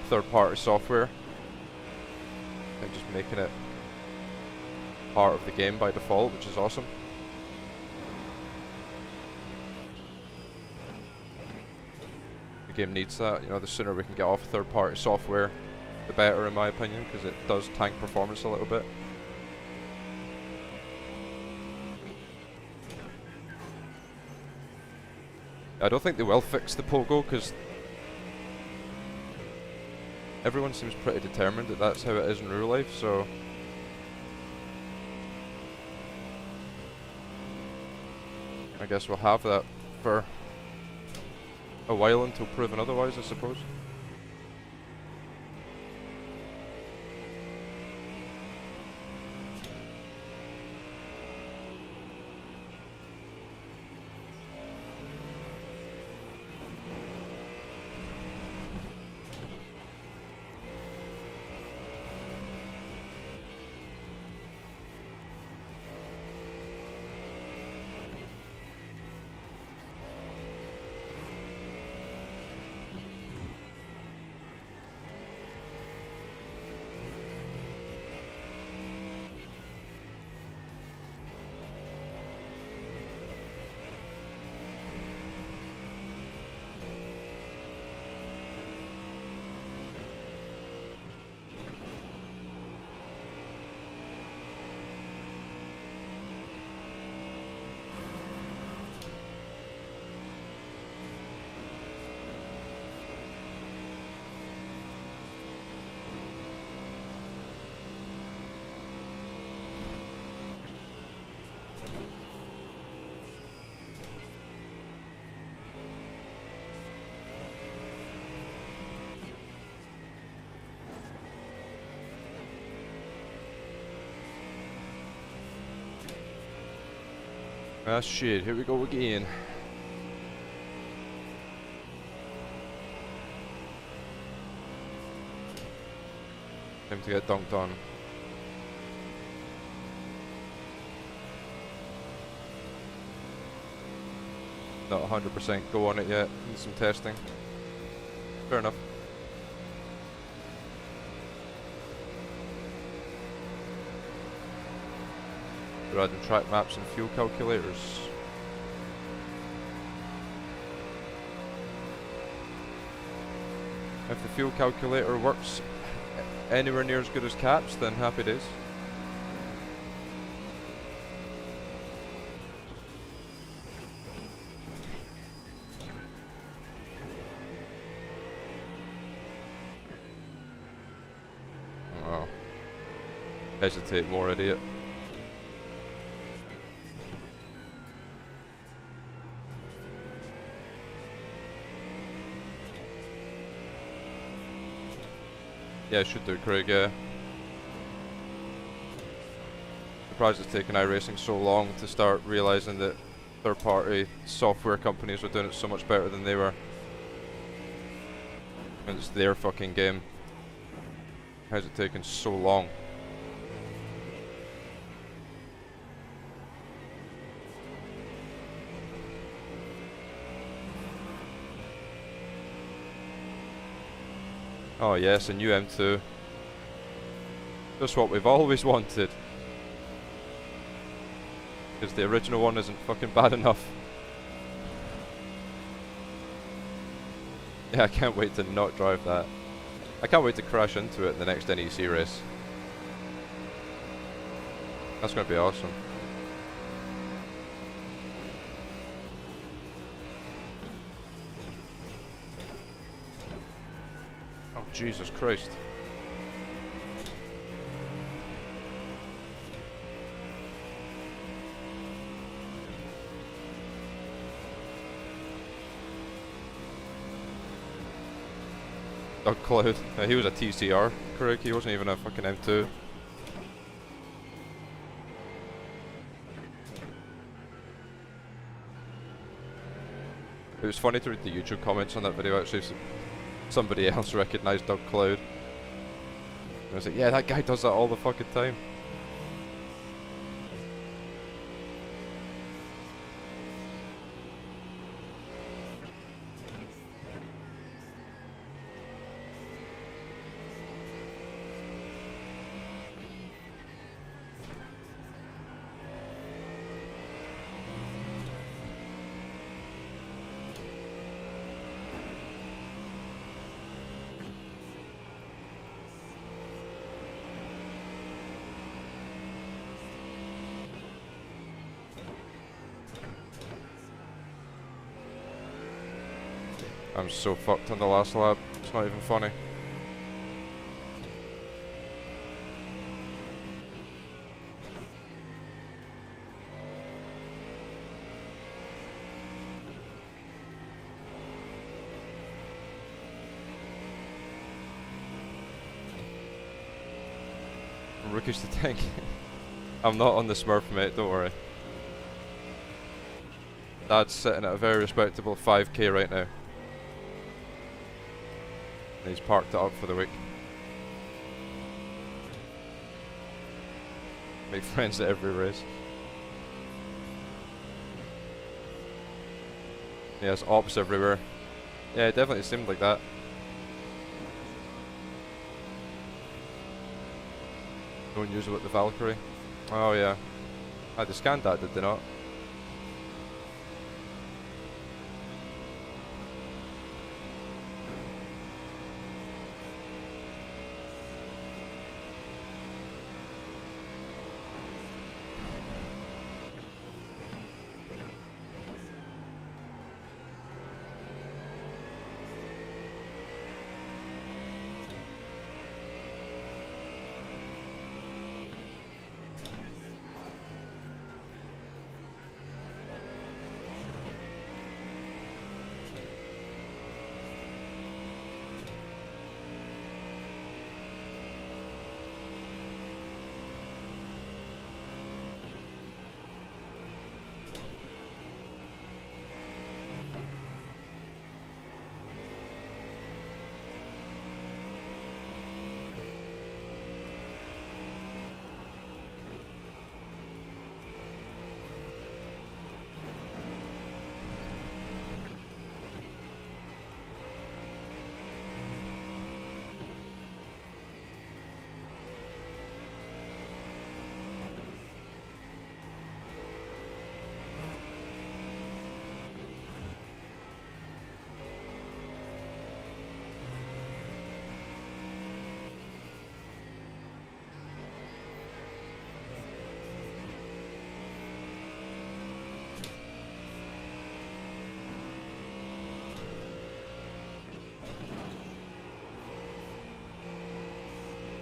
third-party software and just making it part of the game by default, which is awesome. The game needs that, you know, the sooner we can get off third-party software, the better in my opinion, because it does tank performance a little bit. I don't think they will fix the pogo, because everyone seems pretty determined that that's how it is in real life, so I guess we'll have that for a while until proven otherwise, I suppose. Ah shit, here we go again. Time to get dunked on. Not 100% go on it yet, need some testing. Fair enough. We're adding track maps and fuel calculators. If the fuel calculator works anywhere near as good as Cap's, then happy days. Oh. Hesitate more, idiot. Yeah, should do, Craig, yeah. Surprised it's taken iRacing so long to start realising that third-party software companies were doing it so much better than they were. And it's their fucking game. How's it taken so long? Oh yes, a new M2. Just what we've always wanted. Because the original one isn't fucking bad enough. Yeah, I can't wait to not drive that. I can't wait to crash into it in the next NEC race. That's going to be awesome. Oh, Jesus Christ. Doug Cloud. He was a TCR, correct? He wasn't even a fucking M2. It was funny to read the YouTube comments on that video actually. Somebody else recognised Doug Cloud. And I was like, yeah, that guy does that all the fucking time. I'm so fucked on the last lap, it's not even funny. Rookie's the tank. I'm not on the Smurf, mate, don't worry. Dad's sitting at a very respectable 5k right now. And he's parked it up for the week. Make friends at every race. Yeah, there's ops everywhere. Yeah, it definitely seemed like that. Don't use it with the Valkyrie. Oh yeah. They scanned that, did they not?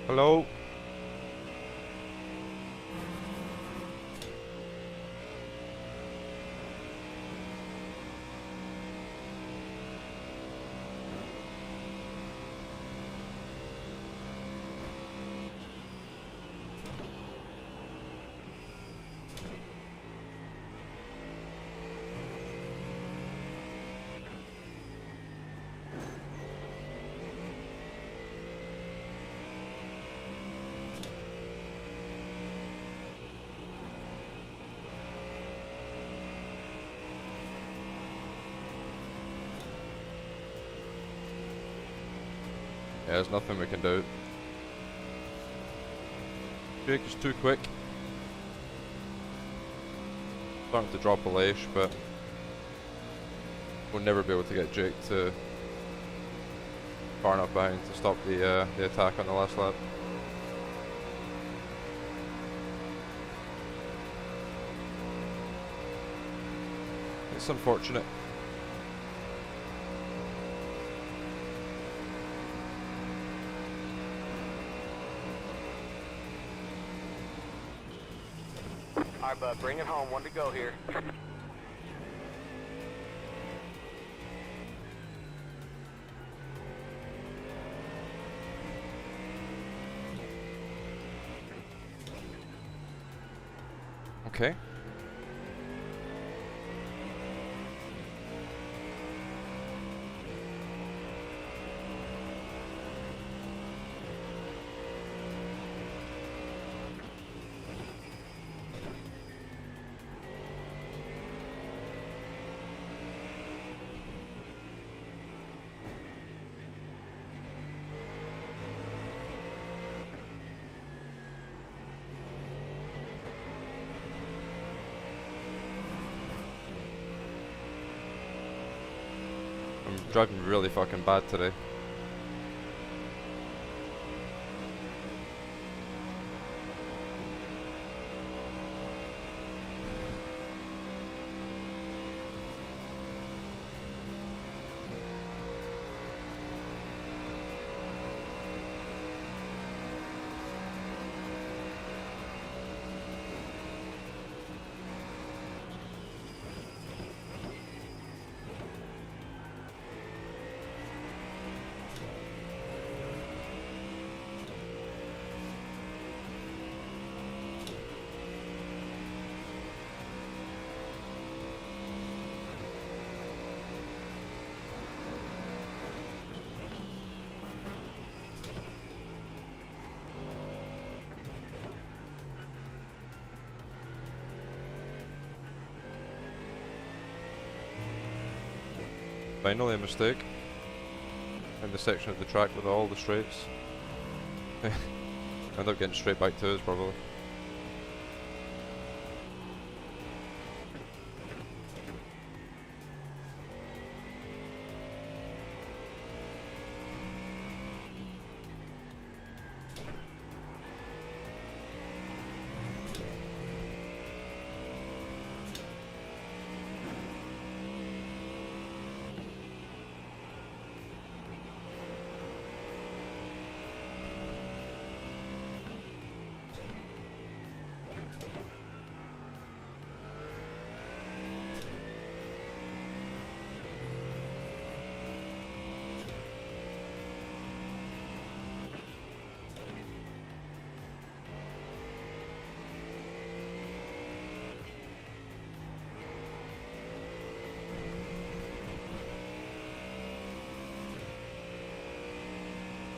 Hello? Yeah, there's nothing we can do. Jake is too quick. Starting to drop a lash, but we'll never be able to get Jake to far enough behind to stop the attack on the last lap. It's unfortunate. Alright, bud, bring it home. One to go here. Okay. I'm driving really fucking bad today. Finally a mistake in the section of the track with all the straights. End up getting straight back to us probably.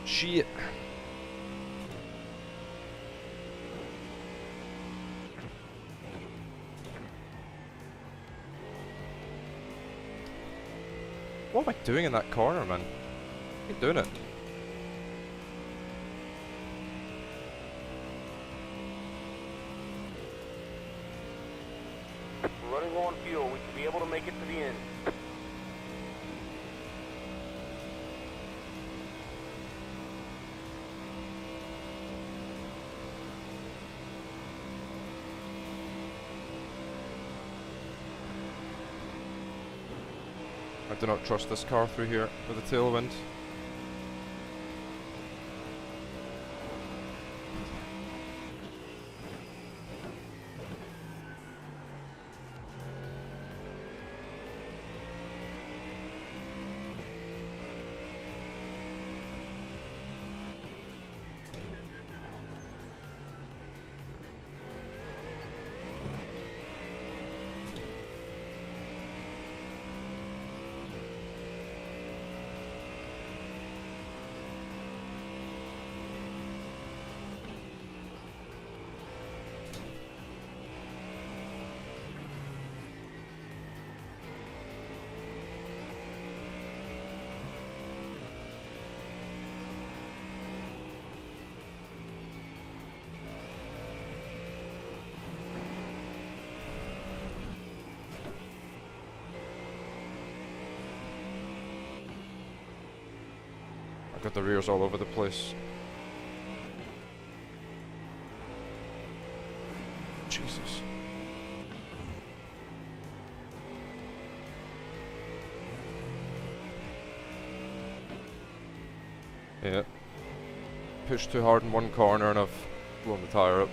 Shit. What am I doing in that corner, man? Keep doing it. Running low on fuel. We should be able to make it to the end. I do not trust this car through here with a tailwind. Got the rears all over the place. Jesus. Yeah. Pushed too hard in one corner and I've blown the tyre up.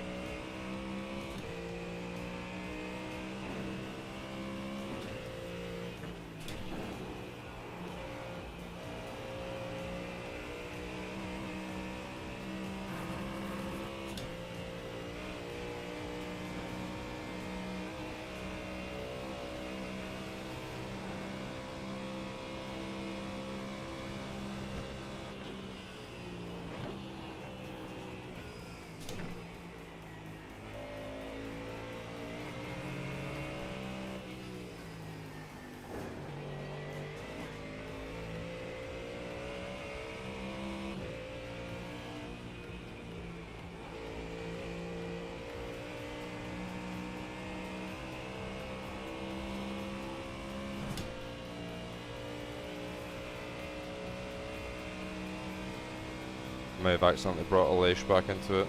May have accidentally brought a lash back into it.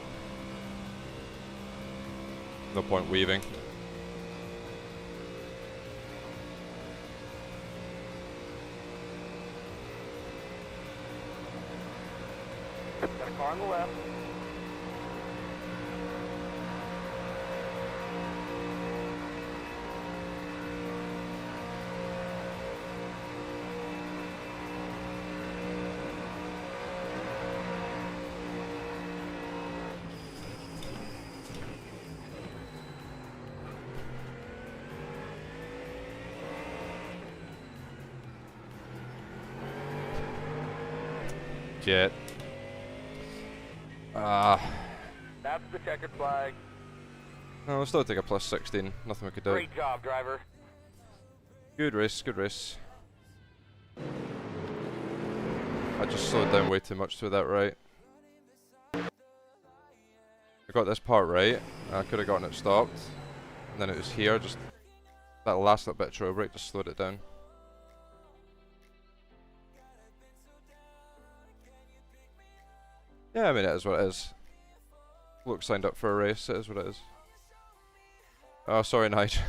No point weaving. Got a car on the left. Jet. That's the checkered flag. No, we'll still take a plus 16. Nothing we could do. Great job, driver. Good race, good race. I just slowed down way too much to that right. I got this part right. I could have gotten it stopped. And then it was here, just that last little bit of trail brake just slowed it down. Yeah, I mean, it is what it is. Luke signed up for a race, it is what it is. Oh, sorry, Nigel.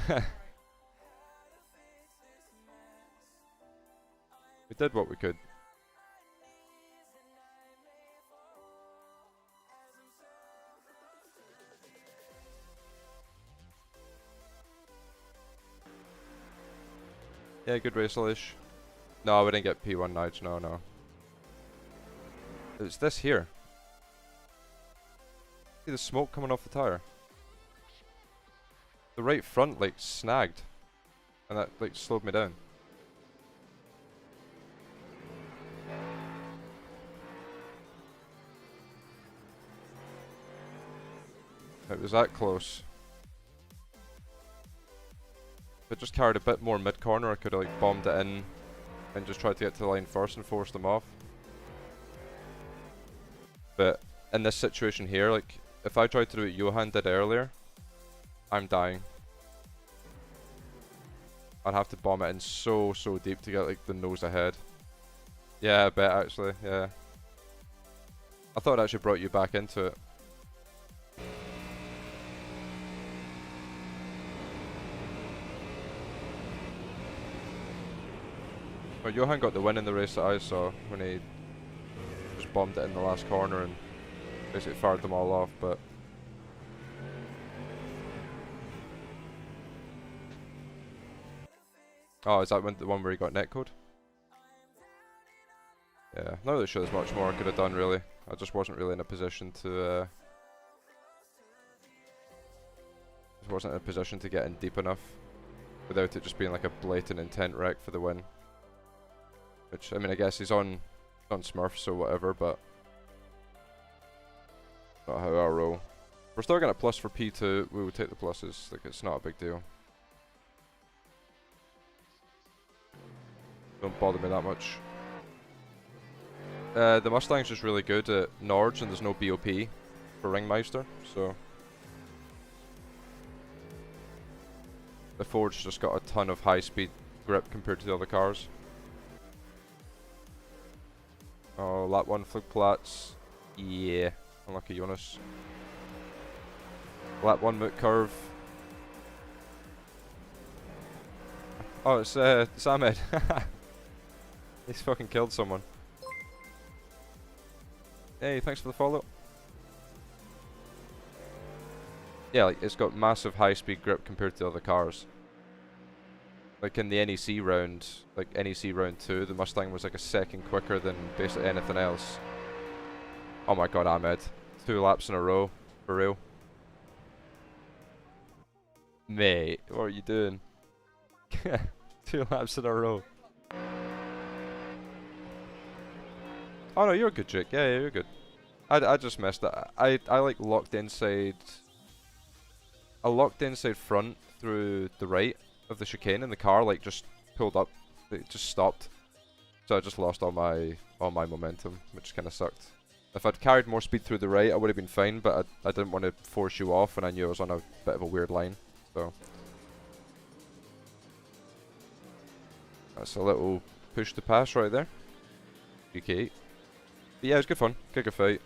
We did what we could. Yeah, good race, Elish. No, we didn't get P1 Nigel, no, no. It's this here. See the smoke coming off the tire? The right front, like, snagged. And that, like, slowed me down. It was that close. If it just carried a bit more mid-corner, I could have, like, bombed it in and just tried to get to the line first and forced them off. But in this situation here, like, if I tried to do what Johan did earlier, I'm dying. I'd have to bomb it in so deep to get, like, the nose ahead. Yeah, I bet, actually, yeah. I thought it actually brought you back into it. Well, Johan got the win in the race that I saw when he just bombed it in the last corner and basically fired them all off, but... Oh, is that the one where he got netcode? Yeah, not really sure there's much more I could have done, really. I just wasn't really in a position to... just wasn't in a position to get in deep enough without it just being like a blatant intent wreck for the win. Which, I mean, I guess he's on Smurfs, so whatever, but... not how I roll. We're still getting a plus for P2, we would take the pluses, like, it's not a big deal. Don't bother me that much. The Mustang's just really good at Nords and there's no BOP for Ringmeister, so... The Ford's just got a ton of high speed grip compared to the other cars. Oh, lap 1 Flugplatz. Yeah. Unlucky Jonas. Lap 1 Moot Curve. Oh, it's Ahmed. He's fucking killed someone. Hey, thanks for the follow. Yeah, like, it's got massive high-speed grip compared to other cars. Like in the NEC round, like NEC round 2, the Mustang was like a second quicker than basically anything else. Oh my god, Ahmed. 2 laps in a row. For real. Mate, what are you doing? 2 laps in a row. Oh no, you're good, Jake. Yeah, you're good. I just messed up. I like locked inside. I locked inside front through the right of the chicane, and the car like just pulled up. It just stopped. So I just lost all my momentum, which kind of sucked. If I'd carried more speed through the right, I would have been fine, but I didn't want to force you off, and I knew I was on a bit of a weird line. So that's a little push to pass right there. UK8. But yeah, it was good fun. Good fight.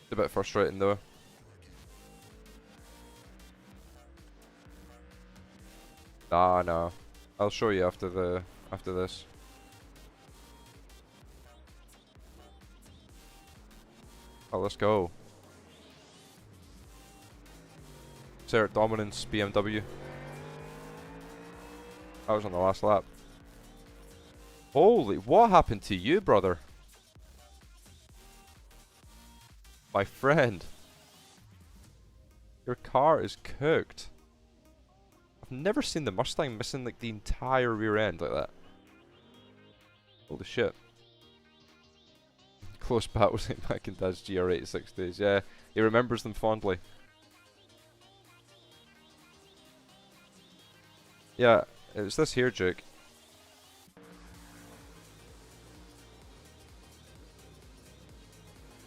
It's a bit frustrating though. Nah, no. I'll show you after this. Oh, let's go. Assert dominance, BMW. I was on the last lap. Holy, what happened to you, brother? My friend. Your car is cooked. I've never seen the Mustang missing like the entire rear end like that. Holy shit. Close battles like back in Dad's GR86 days. Yeah, he remembers them fondly. Yeah, it's this here, Jake.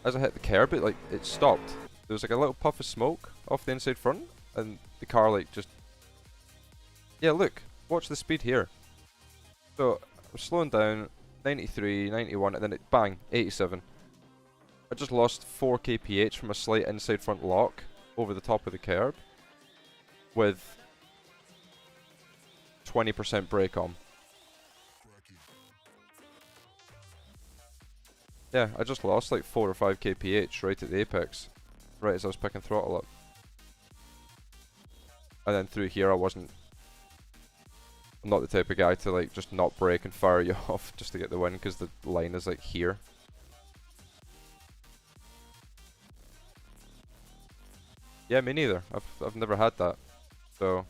As I hit the curb, it stopped. There was like a little puff of smoke off the inside front, and the car like just... Yeah, look, watch the speed here. So, I'm slowing down, 93, 91, and then it bang, 87. I just lost 4 kph from a slight inside front lock over the top of the curb with 20% brake on. Yeah, I just lost like 4 or 5 kph right at the apex, right as I was picking throttle up. And then through here I'm not the type of guy to like just not brake and fire you off just to get the win, because the line is like here. Yeah, me neither. I've never had that. So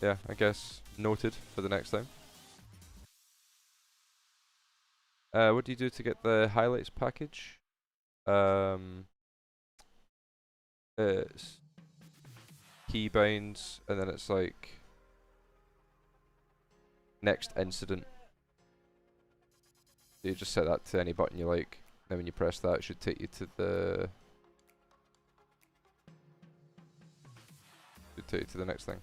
yeah, I guess noted for the next time. What do you do to get the highlights package? It's keybinds, and then it's like next incident. So you just set that to any button you like. Then when you press that, it should take you to the next thing.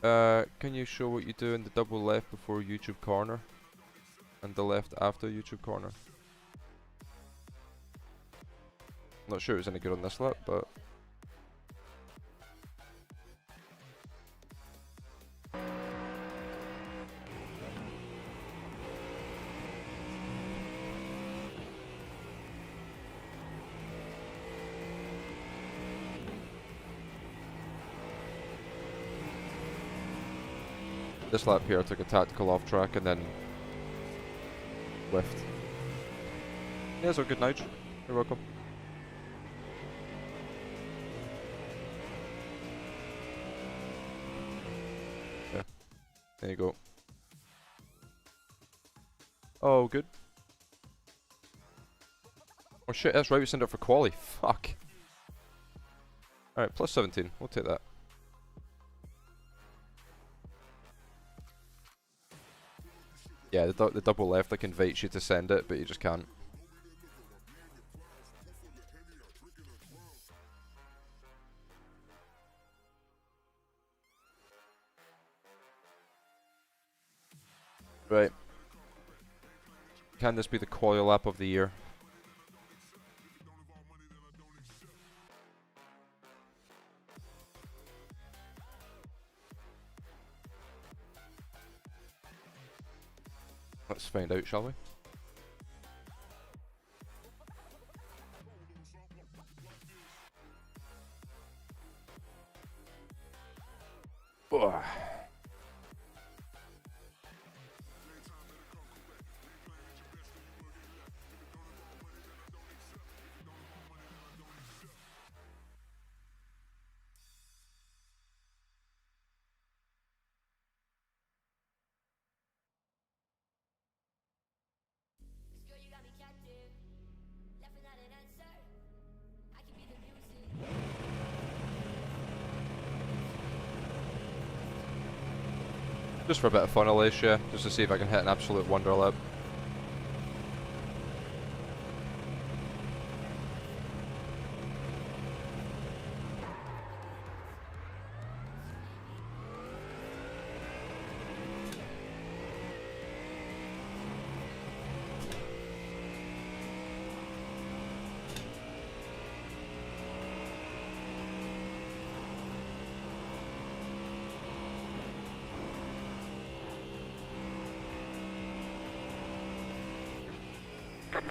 Can you show what you do in the double left before YouTube corner and the left after YouTube corner? Not sure it was any good on this lap, but this lap here I took a tactical off track and then whiffed. Yeah, so good night. You're welcome. Yeah, there you go. Oh, good. Oh shit, that's right, we sent it for quali. Fuck. Alright, plus 17. We'll take that. Yeah, the double left like invites you to send it, but you just can't. Right. Can this be the coil lap of the year? Let's find out, shall we? Ugh. Just for a bit of fun, Alicia, just to see if I can hit an absolute wonder lap.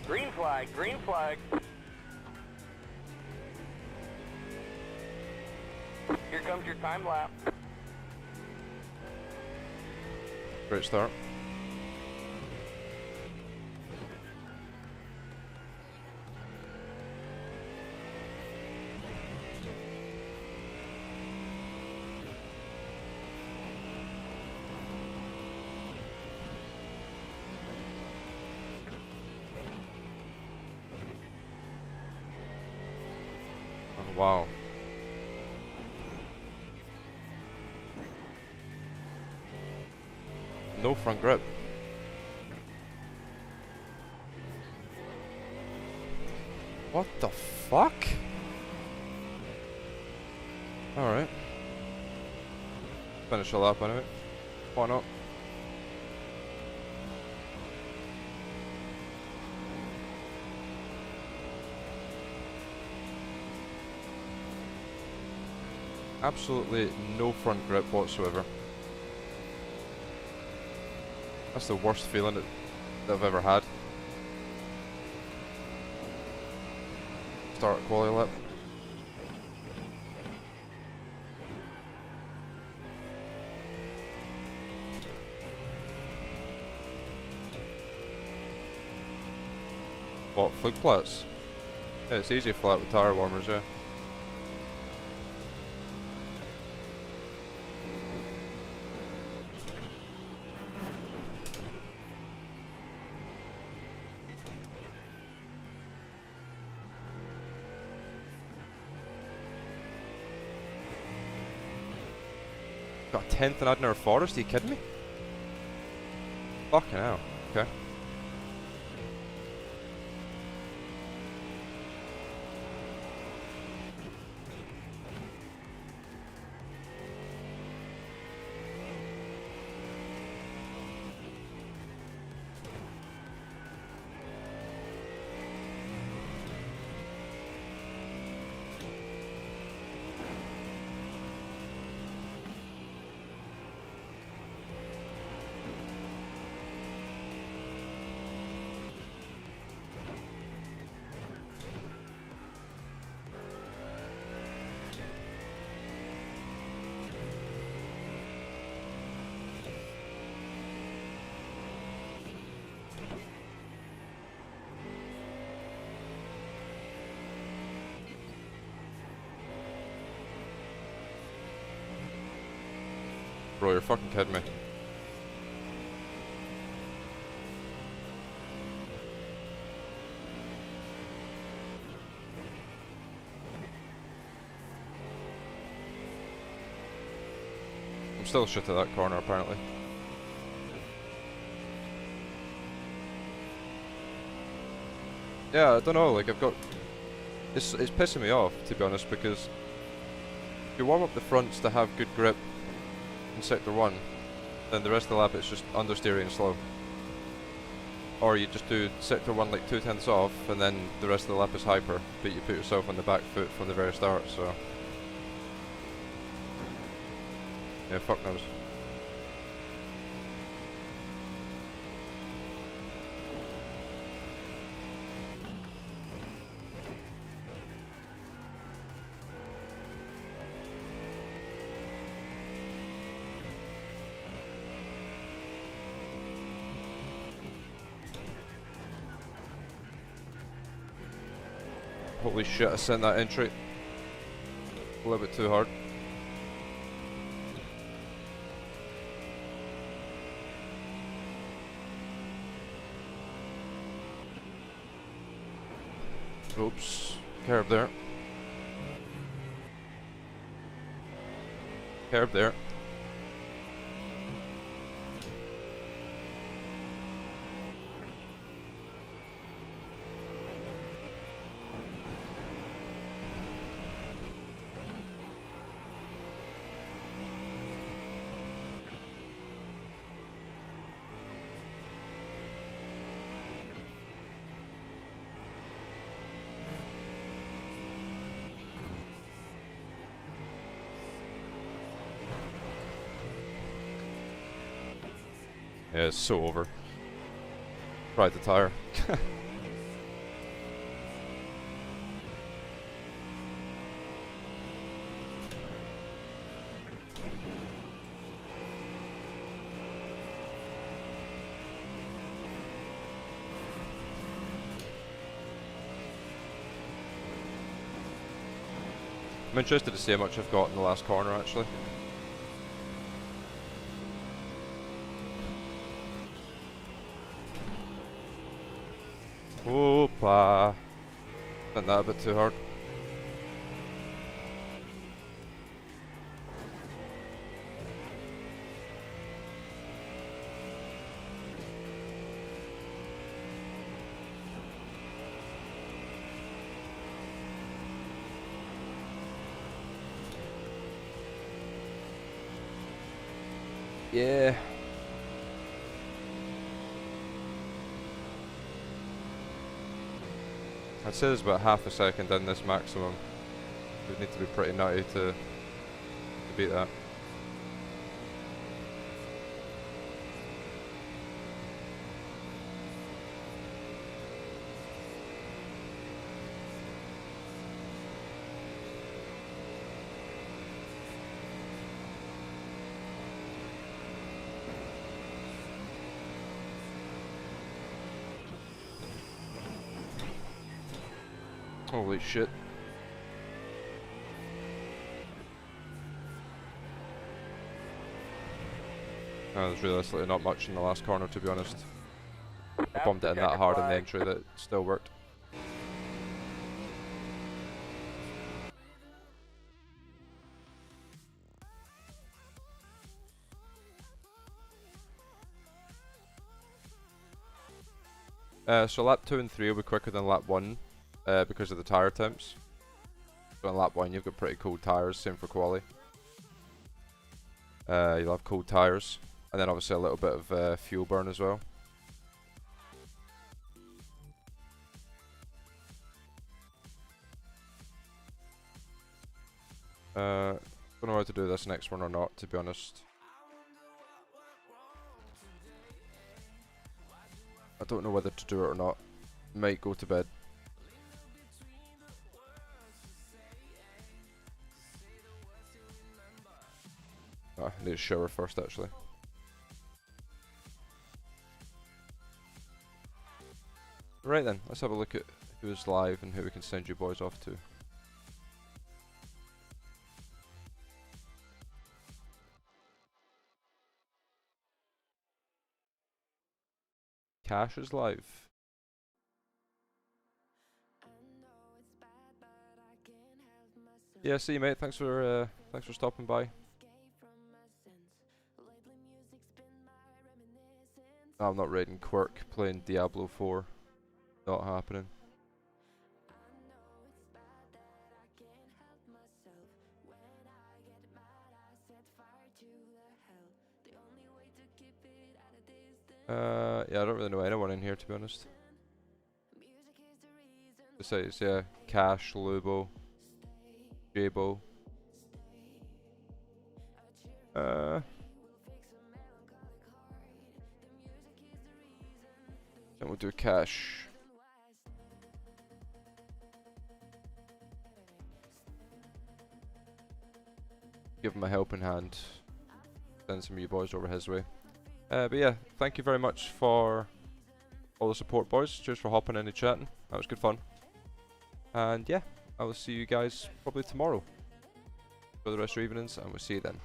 Green flag, green flag. Here comes your time lapse. Great start. Oh, wow. No front grip. What the fuck? Alright. Finish the lap anyway. Why not? Absolutely no front grip whatsoever. That's the worst feeling that I've ever had. Start quality lap. What, flick flats? Yeah, it's easy flat with tire warmers, yeah. Got a 10th in Adner Forest, are you kidding me? Fucking hell, okay. Bro, you're fucking kidding me. I'm still shit at that corner apparently. Yeah, I don't know, like I've got... It's pissing me off, to be honest, because you warm up the fronts to have good grip in Sector 1, Then the rest of the lap it's just understeering and slow. Or you just do sector 1 like 2/10 off, and then the rest of the lap is hyper, but you put yourself on the back foot from the very start, so... Yeah, fuck knows. Holy shit, I sent that entry a little bit too hard. Oops, curb there. Curb there. Yeah, it's so over. Ride the tire. I'm interested to see how much I've got in the last corner actually. Opa! Done that a bit too hard. Yeah. I'd say there's about half a second in this maximum. We'd need to be pretty nutty to beat that. Holy shit. There's realistically not much in the last corner to be honest. I bombed it in that hard in the entry that it still worked. So lap 2 and 3 will be quicker than lap 1 because of the tyre temps. So on lap 1 you've got pretty cold tyres, same for quali. You'll have cold tyres, and then obviously a little bit of fuel burn as well. Don't know how to do this next one or not, to be honest. I don't know whether to do it or not. Might go to bed. I need to shower first actually. Right then, let's have a look at who's live and who we can send you boys off to. Cash is live. Yeah, see you mate. Thanks for stopping by. I'm not raiding Quirk, playing Diablo 4. Not happening. Yeah, I don't really know anyone in here, to be honest. Besides, yeah, Cash, Lubo, Jabo. Then we'll do Cash. Give him a helping hand. Send some of you boys over his way. But yeah, thank you very much for all the support, boys. Cheers for hopping in and chatting. That was good fun. And yeah, I will see you guys probably tomorrow for the rest of your evenings, and we'll see you then.